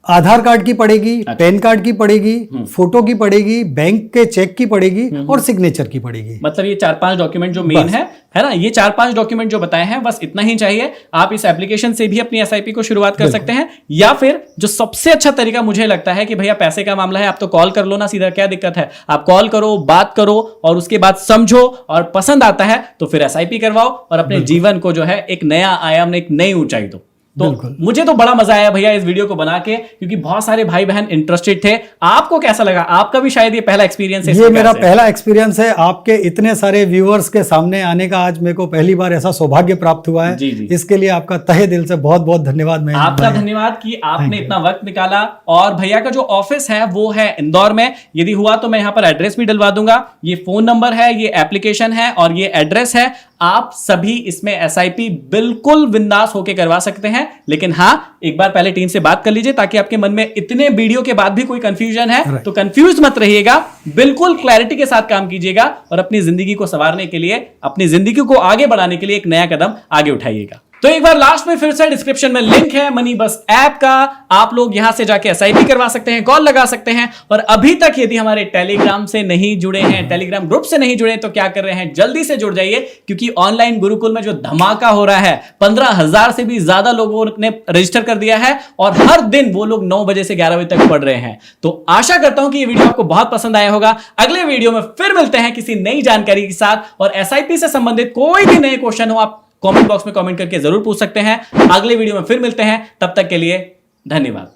आधार कार्ड की पड़ेगी, पैन कार्ड की पड़ेगी, फोटो की पड़ेगी, बैंक के चेक की पड़ेगी और सिग्नेचर की पड़ेगी। मतलब ये 4-5 डॉक्यूमेंट जो मेन है ना, ये 4-5 डॉक्यूमेंट जो बताए हैं बस इतना ही चाहिए। आप इस एप्लीकेशन से भी अपनी एसआईपी को शुरुआत कर सकते हैं, या फिर जो सबसे अच्छा तरीका मुझे लगता है कि भैया पैसे का मामला है, आप तो कॉल कर लो ना सीधा, क्या दिक्कत है। आप कॉल करो, बात करो और उसके बाद समझो और पसंद आता है तो फिर एसआईपी करवाओ और अपने जीवन को जो है एक नया आयाम, एक नई ऊंचाई दो। तो मुझे तो बड़ा मजा आया भैया इस वीडियो को बना के, क्योंकि बहुत सारे भाई बहन इंटरेस्टेड थे। आपको कैसा लगा? आपका भी शायद ये पहला एक्सपीरियंस है। ये मेरा पहला एक्सपीरियंस है आपके इतने सारे व्यूअर्स के सामने आने का। आज मेरे को पहली बार ऐसा सौभाग्य प्राप्त हुआ है। जी जी। इसके लिए आपका तहे दिल से बहुत बहुत धन्यवाद। मैं आपका धन्यवाद कि आपने इतना वक्त निकाला। और भैया का जो ऑफिस है वो है इंदौर में। यदि हुआ तो मैं यहाँ पर एड्रेस भी डलवा दूंगा। ये फोन नंबर है, ये एप्लीकेशन है और ये एड्रेस है। आप सभी इसमें एसआईपी बिल्कुल बिंदास होके करवा सकते हैं। लेकिन हाँ, एक बार पहले टीम से बात कर लीजिए ताकि आपके मन में इतने वीडियो के बाद भी कोई कंफ्यूजन है तो कंफ्यूज मत रहिएगा, बिल्कुल क्लैरिटी के साथ काम कीजिएगा और अपनी जिंदगी को संवारने के लिए, अपनी जिंदगी को आगे बढ़ाने के लिए एक नया कदम आगे उठाइएगा। तो एक बार लास्ट में फिर से डिस्क्रिप्शन में लिंक है मनी बस ऐप का, आप लोग यहां से जाके एसआईपी करवा सकते हैं, कॉल लगा सकते हैं। और अभी तक यदि हमारे टेलीग्राम से नहीं जुड़े हैं, टेलीग्राम ग्रुप से नहीं जुड़े तो क्या कर रहे हैं, जल्दी से जुड़ जाइए, क्योंकि ऑनलाइन गुरुकुल में जो धमाका हो रहा है, 15,000 से भी ज्यादा लोगों ने रजिस्टर कर दिया है और हर दिन वो लोग 9 बजे से 11 बजे तक पढ़ रहे हैं। तो आशा करता हूं कि ये वीडियो आपको बहुत पसंद आया होगा। अगले वीडियो में फिर मिलते हैं किसी नई जानकारी के साथ, और एसआईपी से संबंधित कोई भी नए क्वेश्चन हो आप कमेंट बॉक्स में कमेंट करके जरूर पूछ सकते हैं। अगले वीडियो में फिर मिलते हैं, तब तक के लिए धन्यवाद।